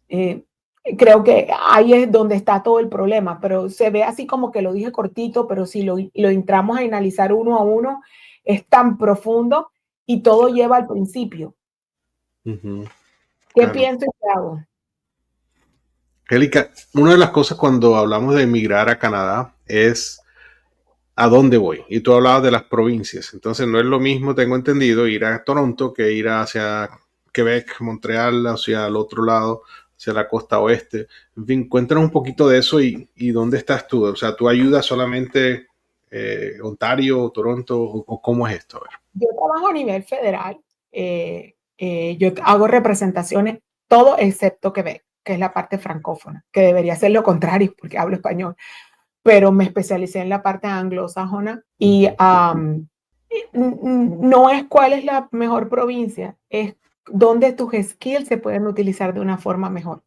Creo que ahí es donde está todo el problema, pero se ve así como que lo dije cortito, pero si lo entramos a analizar uno a uno, es tan profundo y todo lleva al principio. ¿Qué Claro. pienso y qué hago? Angélica, una de las cosas cuando hablamos de emigrar a Canadá es a dónde voy. Y tú hablabas de las provincias. Entonces no es lo mismo, tengo entendido, ir a Toronto que ir hacia Quebec, Montreal, hacia el otro lado, hacia la costa oeste. En fin, cuéntanos un poquito de eso y dónde estás tú. O sea, ¿tú ayudas solamente Ontario, Toronto o cómo es esto? A ver. Yo trabajo a nivel federal. Yo hago representaciones, todo excepto Quebec, que es la parte francófona, que debería ser lo contrario porque hablo español. Pero me especialicé en la parte anglosajona y no es cuál es la mejor provincia, es dónde tus skills se pueden utilizar de una forma mejor.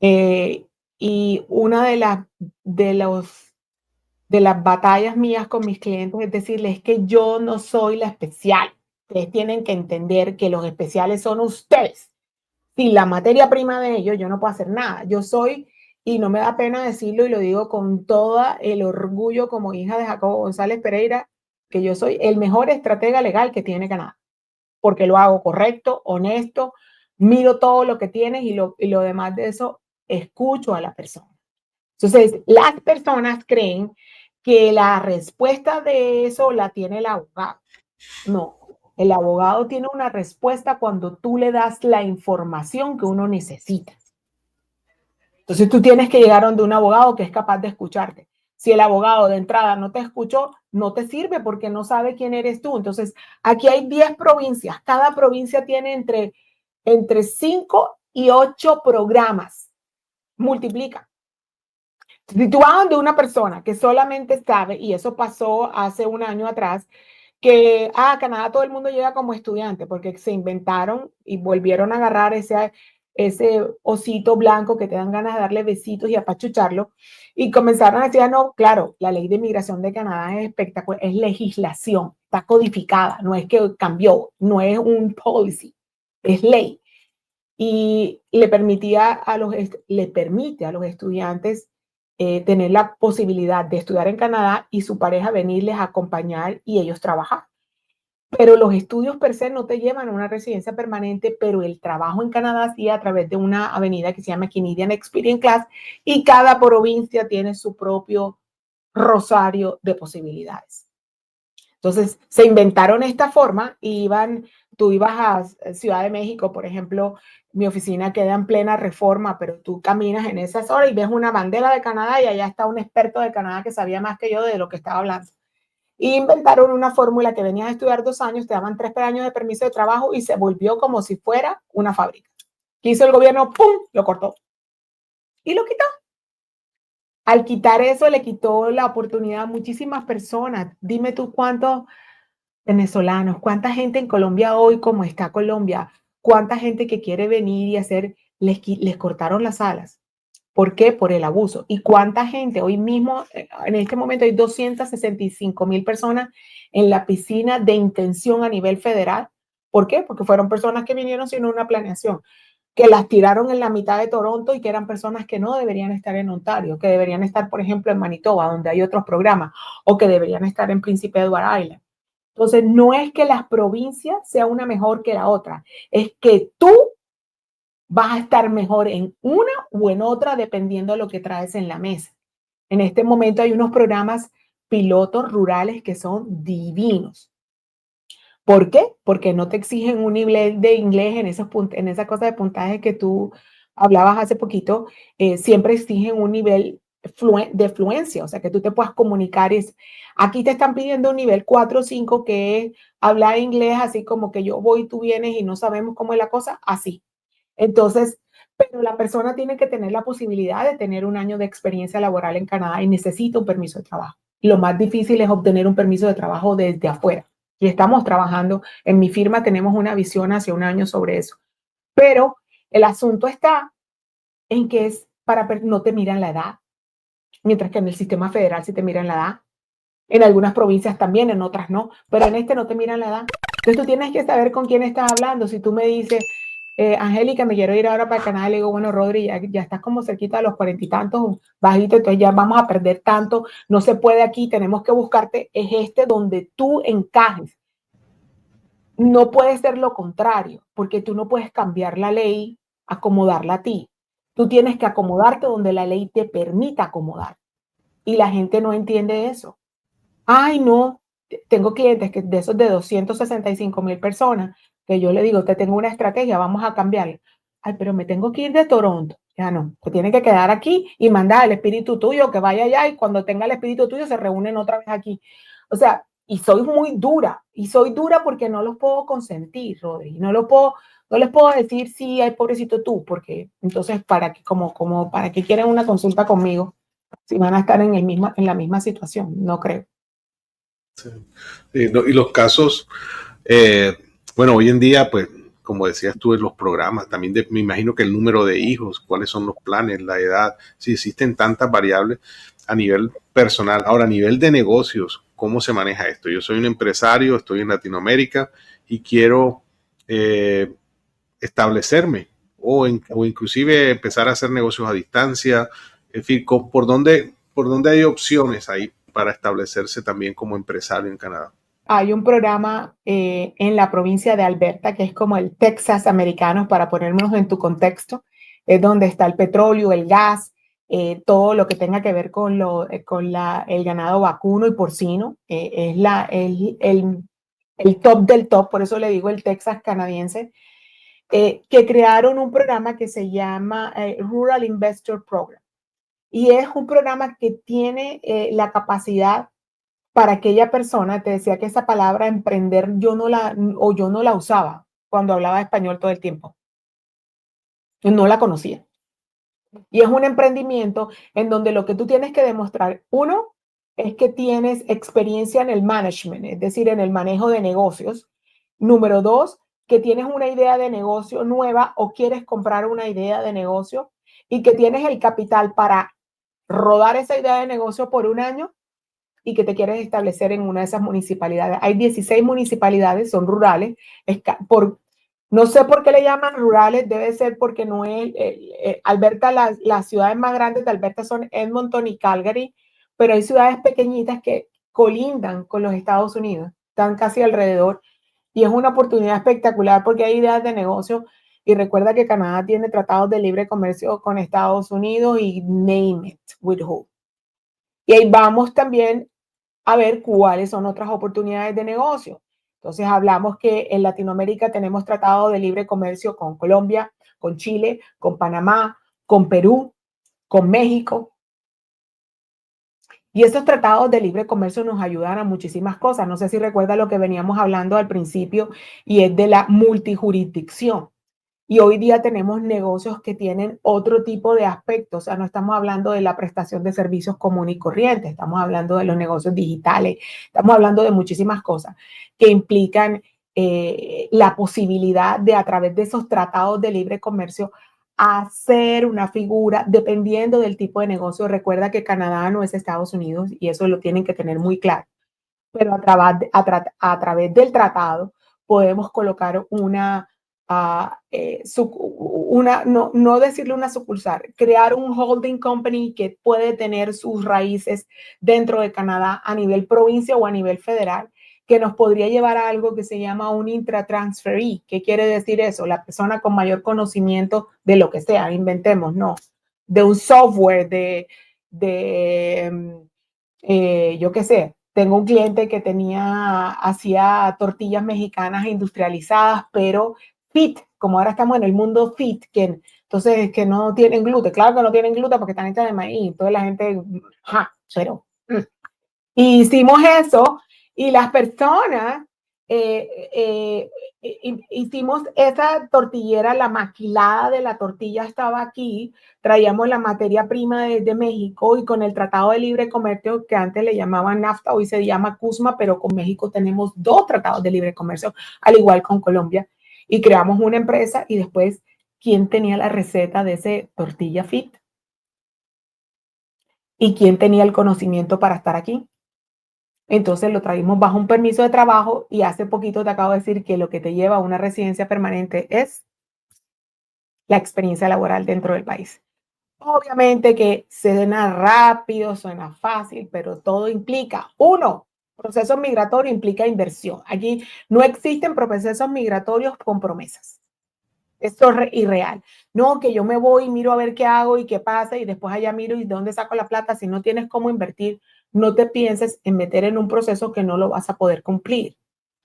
Y una de las batallas mías con mis clientes es decirles que yo no soy la especial. Ustedes tienen que entender que los especiales son ustedes. Sin la materia prima de ellos, yo no puedo hacer nada. Yo soy, y no me da pena decirlo, y lo digo con todo el orgullo como hija de Jacobo González Pereira, que yo soy el mejor estratega legal que tiene Canadá, porque lo hago correcto, honesto, miro todo lo que tienes y lo demás de eso, escucho a la persona. Entonces, las personas creen que la respuesta de eso la tiene el abogado. No, el abogado tiene una respuesta cuando tú le das la información que uno necesita. Entonces tú tienes que llegar donde un abogado que es capaz de escucharte. Si el abogado de entrada no te escuchó, no te sirve porque no sabe quién eres tú. Entonces, aquí hay 10 provincias. Cada provincia tiene entre 5 y 8 programas. Multiplica. Si tú vas donde una persona que solamente sabe, y eso pasó hace un año atrás, que a Canadá todo el mundo llega como estudiante porque se inventaron y volvieron a agarrar ese osito blanco que te dan ganas de darle besitos y apachucharlo, y comenzaron a decir, no, claro, la ley de migración de Canadá es espectacular, es legislación, está codificada, no es que cambió, no es un policy, es ley. Y le permite a los estudiantes tener la posibilidad de estudiar en Canadá y su pareja venirles a acompañar y ellos trabajar. Pero los estudios per se no te llevan a una residencia permanente, pero el trabajo en Canadá sí a través de una avenida que se llama Canadian Experience Class, y cada provincia tiene su propio rosario de posibilidades. Entonces, se inventaron esta forma y tú ibas a Ciudad de México, por ejemplo, mi oficina queda en plena Reforma, pero tú caminas en esas horas y ves una bandera de Canadá y allá está un experto de Canadá que sabía más que yo de lo que estaba hablando. Y inventaron una fórmula que venías a estudiar 2 años, te daban 3 años de permiso de trabajo y se volvió como si fuera una fábrica. ¿Qué hizo el gobierno? ¡Pum! Lo cortó. Y lo quitó. Al quitar eso, le quitó la oportunidad a muchísimas personas. Dime tú cuántos venezolanos, cuánta gente en Colombia hoy, como está Colombia, cuánta gente que quiere venir y hacer, les cortaron las alas. ¿Por qué? Por el abuso. ¿Y cuánta gente? Hoy mismo, en este momento, hay 265,000 personas en la piscina de intención a nivel federal. ¿Por qué? Porque fueron personas que vinieron sin una planeación, que las tiraron en la mitad de Toronto y que eran personas que no deberían estar en Ontario, que deberían estar, por ejemplo, en Manitoba, donde hay otros programas, o que deberían estar en Príncipe Edward Island. Entonces, no es que las provincias sea una mejor que la otra, es que tú vas a estar mejor en una o en otra dependiendo de lo que traes en la mesa. En este momento hay unos programas pilotos rurales que son divinos. ¿Por qué? Porque no te exigen un nivel de inglés en esa cosa de puntaje que tú hablabas hace poquito. Siempre exigen un nivel de fluencia, o sea, que tú te puedas comunicar. Aquí te están pidiendo un nivel 4 o 5, que es hablar inglés así como que yo voy, tú vienes y no sabemos cómo es la cosa, así. Entonces, pero la persona tiene que tener la posibilidad de tener un año de experiencia laboral en Canadá y necesita un permiso de trabajo. Lo más difícil es obtener un permiso de trabajo desde afuera. Y estamos trabajando, en mi firma tenemos una visión hacia un año sobre eso. Pero el asunto está en que no te miran la edad, mientras que en el sistema federal sí te miran la edad. En algunas provincias también, en otras no, pero en este no te miran la edad. Entonces tú tienes que saber con quién estás hablando. Si tú me dices, Angélica, me quiero ir ahora para el Canadá, le digo, bueno, Rodri, ya estás como cerquita de los 40 y tantos, bajito, entonces ya vamos a perder tanto, no se puede aquí, tenemos que buscarte, es donde tú encajes. No puede ser lo contrario, porque tú no puedes cambiar la ley, acomodarla a ti. Tú tienes que acomodarte donde la ley te permita acomodar. Y la gente no entiende eso. Ay, no, tengo clientes que de esos de 265,000 personas, que yo le digo, te tengo una estrategia, vamos a cambiarla. Ay, pero me tengo que ir de Toronto. Ya no, te tienes que quedar aquí y mandar al espíritu tuyo que vaya allá, y cuando tenga el espíritu tuyo se reúnen otra vez aquí. O sea, y soy muy dura, y soy dura porque no los puedo consentir, Rodri. No les puedo decir, sí, ay, pobrecito tú, porque entonces, ¿para qué quieren una consulta conmigo si van a estar en la misma situación? No creo. Sí. Y los casos, bueno, hoy en día, pues, como decías tú, en los programas, también me imagino que el número de hijos, cuáles son los planes, la edad, si existen tantas variables a nivel personal. Ahora, a nivel de negocios, ¿cómo se maneja esto? Yo soy un empresario, estoy en Latinoamérica y quiero establecerme o inclusive empezar a hacer negocios a distancia. En fin, por dónde hay opciones ahí para establecerse también como empresario en Canadá? Hay un programa en la provincia de Alberta que es como el Texas americano, para ponernos en tu contexto, es donde está el petróleo, el gas, todo lo que tenga que ver con el ganado vacuno y porcino. Es el top del top, por eso le digo el Texas canadiense, que crearon un programa que se llama Rural Investor Program. Y es un programa que tiene la capacidad para aquella persona. Te decía que esa palabra emprender yo no la usaba cuando hablaba español todo el tiempo. No la conocía. Y es un emprendimiento en donde lo que tú tienes que demostrar, uno, es que tienes experiencia en el management, es decir, en el manejo de negocios. Número dos, que tienes una idea de negocio nueva o quieres comprar una idea de negocio y que tienes el capital para rodar esa idea de negocio por un año y que te quieres establecer en una de esas municipalidades. Hay 16 municipalidades, son rurales. No sé por qué le llaman rurales, debe ser porque no es, Alberta, las ciudades más grandes de Alberta son Edmonton y Calgary, pero hay ciudades pequeñitas que colindan con los Estados Unidos, están casi alrededor, y es una oportunidad espectacular porque hay ideas de negocio, y recuerda que Canadá tiene tratados de libre comercio con Estados Unidos y name it, with who. Y ahí vamos también a ver cuáles son otras oportunidades de negocio. Entonces hablamos que en Latinoamérica tenemos tratado de libre comercio con Colombia, con Chile, con Panamá, con Perú, con México. Y estos tratados de libre comercio nos ayudan a muchísimas cosas. No sé si recuerda lo que veníamos hablando al principio y es de la multijurisdicción. Y hoy día tenemos negocios que tienen otro tipo de aspectos. O sea, no estamos hablando de la prestación de servicios común y corriente, estamos hablando de los negocios digitales, estamos hablando de muchísimas cosas que implican la posibilidad de, a través de esos tratados de libre comercio, hacer una figura dependiendo del tipo de negocio. Recuerda que Canadá no es Estados Unidos y eso lo tienen que tener muy claro. Pero a través del tratado podemos colocar no decirle una sucursal, crear un holding company que puede tener sus raíces dentro de Canadá a nivel provincia o a nivel federal, que nos podría llevar a algo que se llama un intratransferee. ¿Qué quiere decir eso? La persona con mayor conocimiento de lo que sea, inventemos, no, de un software, yo qué sé, tengo un cliente que hacía tortillas mexicanas industrializadas, pero fit, como ahora estamos en el mundo fit, entonces que no tienen gluten. Claro que no tienen gluten porque están hechas de maíz. Entonces la gente, cero. Y hicimos eso y las personas hicimos esa tortillera, la maquilada de la tortilla estaba aquí, traíamos la materia prima de México y con el Tratado de Libre Comercio, que antes le llamaban NAFTA, hoy se llama CUSMA, pero con México tenemos 2 tratados de libre comercio, al igual con Colombia, y creamos una empresa y después, ¿quién tenía la receta de ese tortilla fit? ¿Y quién tenía el conocimiento para estar aquí? Entonces lo traímos bajo un permiso de trabajo y hace poquito te acabo de decir que lo que te lleva a una residencia permanente es la experiencia laboral dentro del país. Obviamente que suena rápido, suena fácil, pero todo implica, proceso migratorio implica inversión. Aquí no existen procesos migratorios con promesas. Esto es irreal. No, que yo me voy y miro a ver qué hago y qué pasa y después allá miro y de dónde saco la plata. Si no tienes cómo invertir, no te pienses en meter en un proceso que no lo vas a poder cumplir.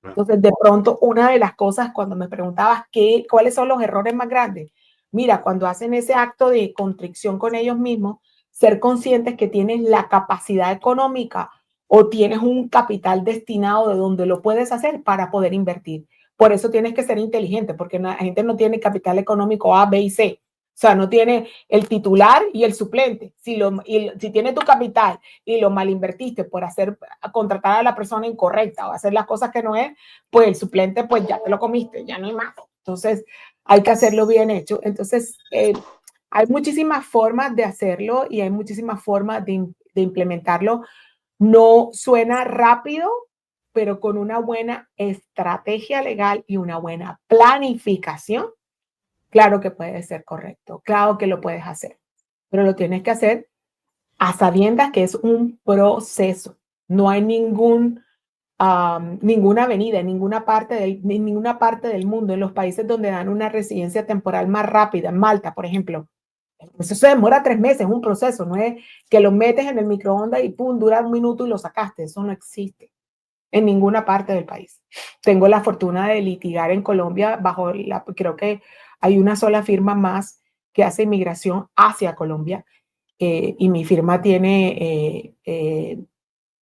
Entonces, de pronto, una de las cosas cuando me preguntabas cuáles son los errores más grandes, mira, cuando hacen ese acto de contrición con ellos mismos, ser conscientes que tienes la capacidad económica o tienes un capital destinado de donde lo puedes hacer para poder invertir. Por eso tienes que ser inteligente, porque la gente no tiene capital económico A, B y C. O sea, no tiene el titular y el suplente. Si tiene tu capital y lo mal invertiste por contratar a la persona incorrecta o hacer las cosas que no es, pues el suplente, pues ya te lo comiste, ya no hay más. Entonces, hay que hacerlo bien hecho. Entonces, hay muchísimas formas de hacerlo y hay muchísimas formas de implementarlo. No suena rápido, pero con una buena estrategia legal y una buena planificación, claro que puede ser correcto, claro que lo puedes hacer, pero lo tienes que hacer a sabiendas que es un proceso. No hay ninguna avenida en ninguna parte del mundo, en los países donde dan una residencia temporal más rápida, en Malta, por ejemplo. Eso se demora 3 meses, es un proceso, no es que lo metes en el microondas y pum, dura 1 minuto y lo sacaste. Eso no existe en ninguna parte del país. Tengo la fortuna de litigar en Colombia creo que hay una sola firma más que hace inmigración hacia Colombia y mi firma tiene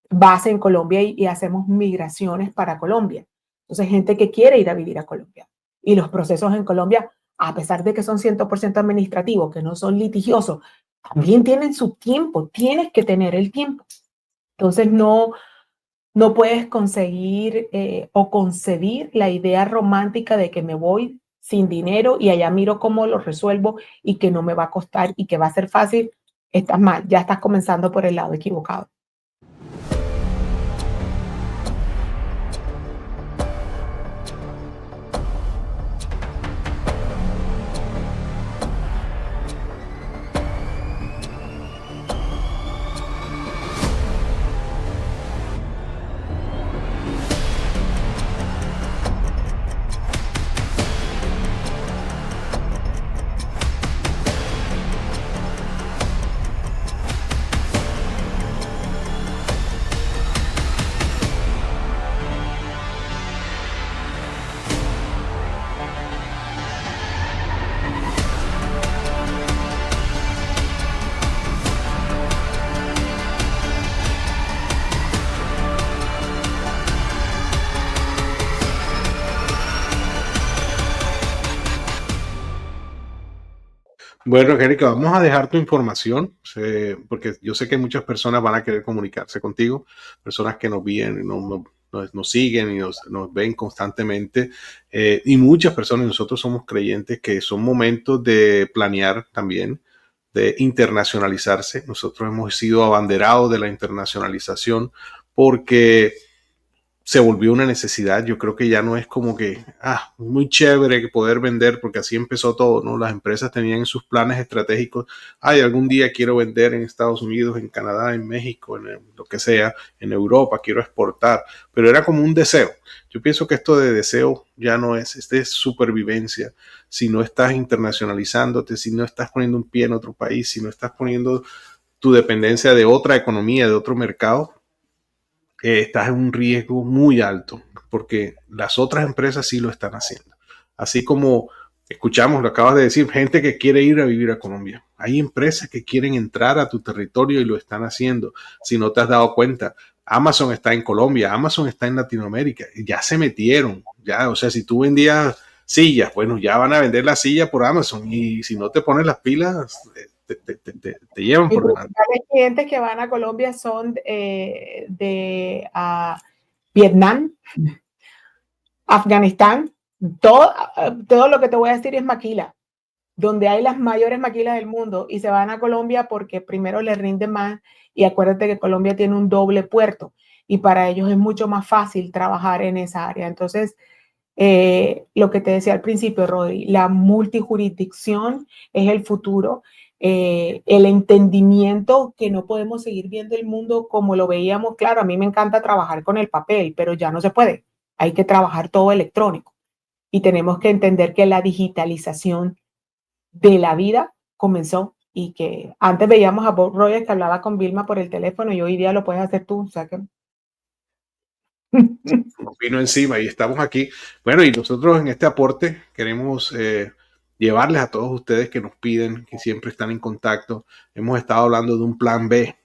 base en Colombia y hacemos migraciones para Colombia. Entonces, gente que quiere ir a vivir a Colombia. Y los procesos en Colombia, a pesar de que son 100% administrativos, que no son litigiosos, también tienen su tiempo. Tienes que tener el tiempo. Entonces, no no puedes conseguir o concebir la idea romántica de que me voy sin dinero y allá miro cómo lo resuelvo y que no me va a costar y que va a ser fácil. Estás mal, ya estás comenzando por el lado equivocado. Bueno, Angélica, vamos a dejar tu información, porque yo sé que muchas personas van a querer comunicarse contigo, personas que nos vienen, nos siguen y nos ven constantemente, y muchas personas, nosotros somos creyentes que son momentos de planear también, de internacionalizarse. Nosotros hemos sido abanderados de la internacionalización porque se volvió una necesidad. Yo creo que ya no es como que, muy chévere poder vender, porque así empezó todo, ¿no? Las empresas tenían en sus planes estratégicos, algún día quiero vender en Estados Unidos, en Canadá, en México, lo que sea, en Europa, quiero exportar, pero era como un deseo. Yo pienso que esto de deseo ya no es, es supervivencia. Si no estás internacionalizándote, si no estás poniendo un pie en otro país, si no estás poniendo tu dependencia de otra economía, de otro mercado, estás en un riesgo muy alto, porque las otras empresas sí lo están haciendo. Así como escuchamos, lo acabas de decir, gente que quiere ir a vivir a Colombia. Hay empresas que quieren entrar a tu territorio y lo están haciendo. Si no te has dado cuenta, Amazon está en Colombia, Amazon está en Latinoamérica, ya se metieron, ya, o sea, si tú vendías sillas, bueno, ya van a vender la silla por Amazon, y si no te pones las pilas, te llevan Mis por delante. principales clientes que van a Colombia son de Vietnam, Afganistán, todo lo que te voy a decir es maquila, donde hay las mayores maquilas del mundo, y se van a Colombia porque primero les rinde más, y acuérdate que Colombia tiene un doble puerto y para ellos es mucho más fácil trabajar en esa área. Entonces, lo que te decía al principio, Rodri, la multijurisdicción es el futuro. El entendimiento que no podemos seguir viendo el mundo como lo veíamos. Claro, a mí me encanta trabajar con el papel, pero ya no se puede. Hay que trabajar todo electrónico y tenemos que entender que la digitalización de la vida comenzó, y que antes veíamos a Bob Rogers que hablaba con Vilma por el teléfono y hoy día lo puedes hacer tú. O sea que nos vino encima y estamos aquí. Bueno, y nosotros en este aporte queremos llevarles a todos ustedes que nos piden, que siempre están en contacto. Hemos estado hablando de un plan B,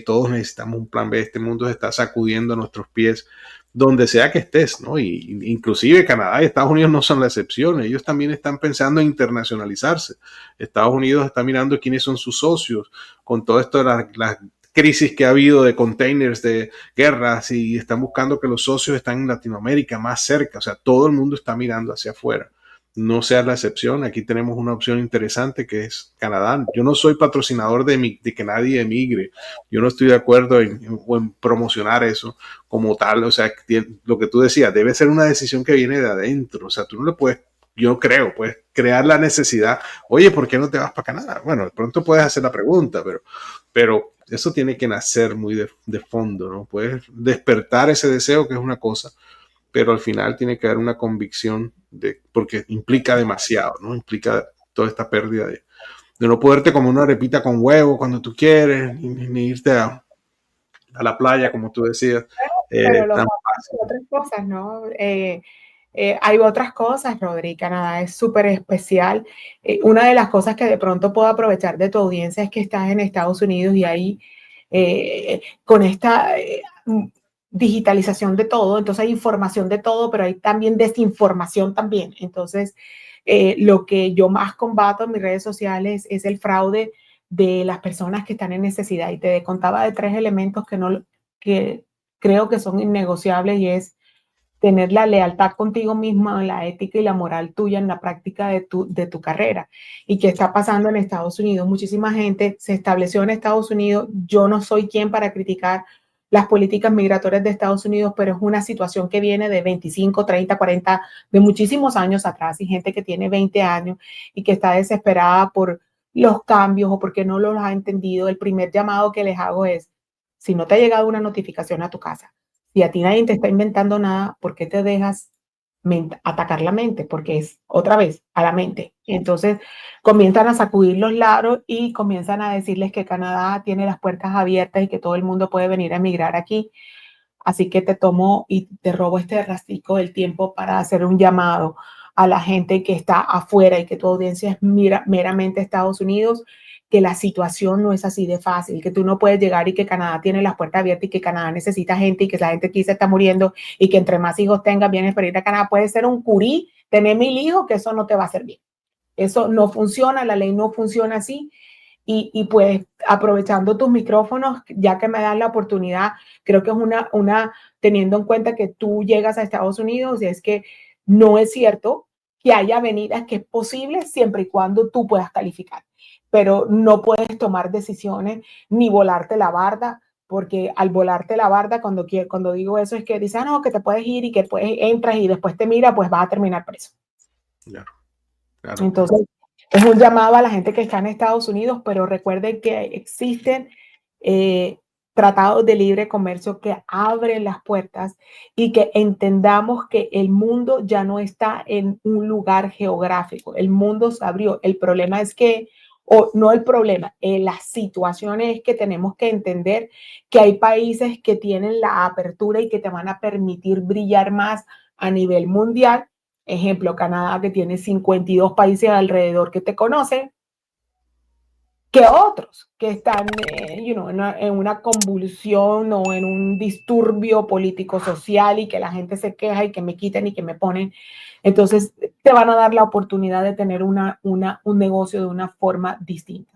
todos necesitamos un plan B. Este mundo se está sacudiendo a nuestros pies, donde sea que estés, ¿no? Y inclusive Canadá y Estados Unidos no son la excepción. Ellos también están pensando en internacionalizarse. Estados Unidos está mirando quiénes son sus socios con todo esto de las crisis que ha habido de containers, de guerras, y están buscando que los socios están en Latinoamérica más cerca. O sea, todo el mundo está mirando hacia afuera. No sea la excepción. Aquí tenemos una opción interesante que es Canadá. Yo no soy patrocinador de que nadie emigre. Yo no estoy de acuerdo en promocionar eso como tal. O sea, lo que tú decías, debe ser una decisión que viene de adentro. O sea, tú no le puedes, yo creo, puedes crear la necesidad. Oye, ¿por qué no te vas para Canadá? Bueno, de pronto puedes hacer la pregunta, pero eso tiene que nacer muy de fondo, ¿no? Puedes despertar ese deseo, que es una cosa, pero al final tiene que haber una convicción, porque implica demasiado, ¿no? Implica toda esta pérdida de no poderte comer una arepita con huevo cuando tú quieres, ni irte a la playa, como tú decías. pero Tan otras cosas, ¿no? Hay otras cosas, Rodri. Canadá es súper especial. Una de las cosas que de pronto puedo aprovechar de tu audiencia es que estás en Estados Unidos y ahí con esta digitalización de todo, entonces hay información de todo, pero hay también desinformación también. Entonces, lo que yo más combato en mis redes sociales es el fraude de las personas que están en necesidad. Y te contaba de 3 elementos que creo que son innegociables y es tener la lealtad contigo misma, la ética y la moral tuya en la práctica de tu carrera. ¿Y qué está pasando en Estados Unidos? Muchísima gente se estableció en Estados Unidos. Yo no soy quien para criticar las políticas migratorias de Estados Unidos, pero es una situación que viene de 25, 30, 40, de muchísimos años atrás, y gente que tiene 20 años y que está desesperada por los cambios o porque no los ha entendido. El primer llamado que les hago es, si no te ha llegado una notificación a tu casa, si a ti nadie te está inventando nada, ¿por qué te dejas atacar la mente? Porque es otra vez a la mente. Entonces comienzan a sacudir los laros y comienzan a decirles que Canadá tiene las puertas abiertas y que todo el mundo puede venir a emigrar aquí. Así que te tomo y te robo este rastico del tiempo para hacer un llamado a la gente que está afuera y que tu audiencia es meramente Estados Unidos, que la situación no es así de fácil, que tú no puedes llegar y que Canadá tiene las puertas abiertas y que Canadá necesita gente y que la gente aquí se está muriendo y que entre más hijos tengas vienes para ir a Canadá. Puede ser un curí, tener 1000 hijos, que eso no te va a hacer bien. Eso no funciona, la ley no funciona así. Y pues aprovechando tus micrófonos, ya que me das la oportunidad, creo que es teniendo en cuenta que tú llegas a Estados Unidos, y es que no es cierto que haya venidas, que es posible siempre y cuando tú puedas calificar, pero no puedes tomar decisiones ni volarte la barda, porque al volarte la barda, cuando digo eso, es que dices, no, que te puedes ir y que entras y después te mira, pues vas a terminar preso. Claro, claro. Entonces, es un llamado a la gente que está en Estados Unidos, pero recuerden que existen tratados de libre comercio que abren las puertas y que entendamos que el mundo ya no está en un lugar geográfico. El mundo se abrió. El problema es que, o no el problema, la situación es que tenemos que entender que hay países que tienen la apertura y que te van a permitir brillar más a nivel mundial. Ejemplo, Canadá, que tiene 52 países alrededor que te conocen, que otros que están en una convulsión o en un disturbio político-social y que la gente se queja y que me quiten y que me ponen. Entonces, te van a dar la oportunidad de tener un negocio de una forma distinta.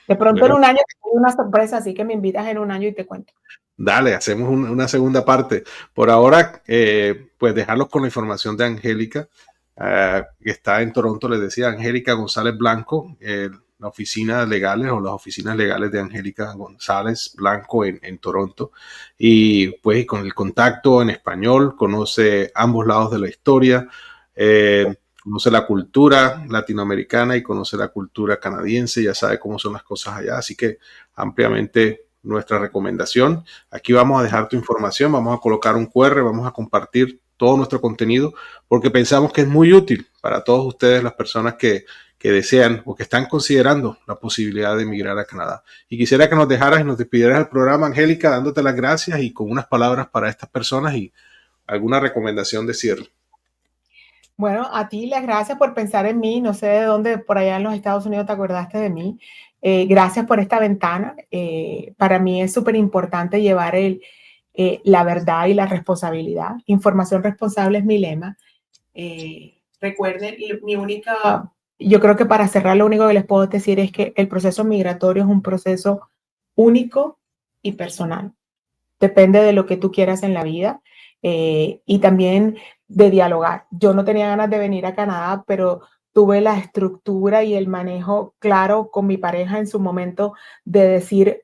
De pronto Bueno, en un año hay una sorpresa, así que me invitas en un año y te cuento. dale, hacemos una segunda parte. Por ahora, pues dejarlos con la información de Angélica, que está en Toronto. Les decía, Angélica González Blanco, la oficina legales o las oficinas legales de Angélica González Blanco en Toronto. Y pues con el contacto en español, conoce ambos lados de la historia, conoce la cultura latinoamericana y conoce la cultura canadiense, ya sabe cómo son las cosas allá, así que ampliamente nuestra recomendación. Aquí vamos a dejar tu información, vamos a colocar un QR, vamos a compartir todo nuestro contenido porque pensamos que es muy útil para todos ustedes, las personas que desean o que están considerando la posibilidad de emigrar a Canadá. Y quisiera que nos dejaras y nos despidieras del programa, Angélica, dándote las gracias y con unas palabras para estas personas y alguna recomendación de cierre. Bueno, a ti las gracias por pensar en mí. No sé de dónde por allá en los Estados Unidos te acordaste de mí. Gracias por esta ventana. Para mí es súper importante llevar la verdad y la responsabilidad. Información responsable es mi lema. Recuerden, yo creo que para cerrar lo único que les puedo decir es que el proceso migratorio es un proceso único y personal. Depende de lo que tú quieras en la vida, y también de dialogar. Yo no tenía ganas de venir a Canadá, pero tuve la estructura y el manejo claro con mi pareja en su momento de decir,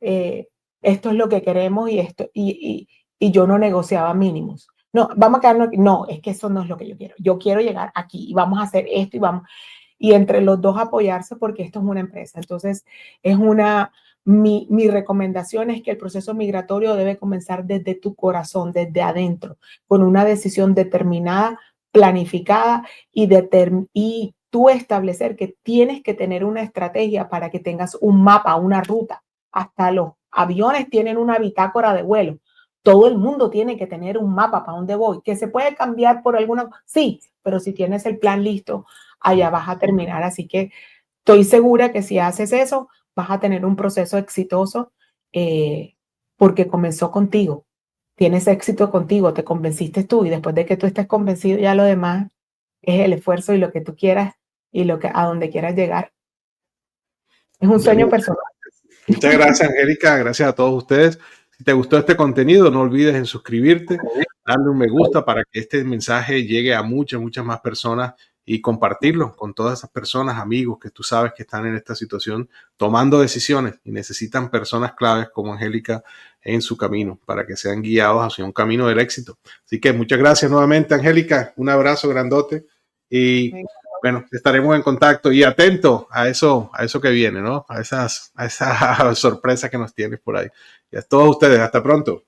esto es lo que queremos y yo no negociaba mínimos. No, vamos a quedarnos aquí. No, es que eso no es lo que yo quiero. Yo quiero llegar aquí y vamos a hacer esto y entre los dos apoyarse porque esto es una empresa. Entonces, mi recomendación es que el proceso migratorio debe comenzar desde tu corazón, desde adentro, con una decisión determinada, planificada y tú establecer que tienes que tener una estrategia para que tengas un mapa, una ruta. Hasta los aviones tienen una bitácora de vuelo. Todo el mundo tiene que tener un mapa para dónde voy, que se puede cambiar por alguna, sí, pero si tienes el plan listo, allá vas a terminar. Así que estoy segura que si haces eso, vas a tener un proceso exitoso, porque comenzó contigo. Tienes éxito contigo, te convenciste tú y después de que tú estés convencido, ya lo demás es el esfuerzo y lo que tú quieras y a donde quieras llegar. Es un sueño personal. Muchas gracias, Angélica. Gracias a todos ustedes. Si te gustó este contenido, no olvides en suscribirte, darle un me gusta para que este mensaje llegue a muchas más personas y compartirlo con todas esas personas, amigos que tú sabes que están en esta situación tomando decisiones y necesitan personas claves como Angélica en su camino para que sean guiados hacia un camino del éxito. Así que muchas gracias nuevamente, Angélica. Un abrazo grandote y bueno, estaremos en contacto y atento a eso que viene, ¿no? A esas sorpresas que nos tienes por ahí. Y a todos ustedes, hasta pronto.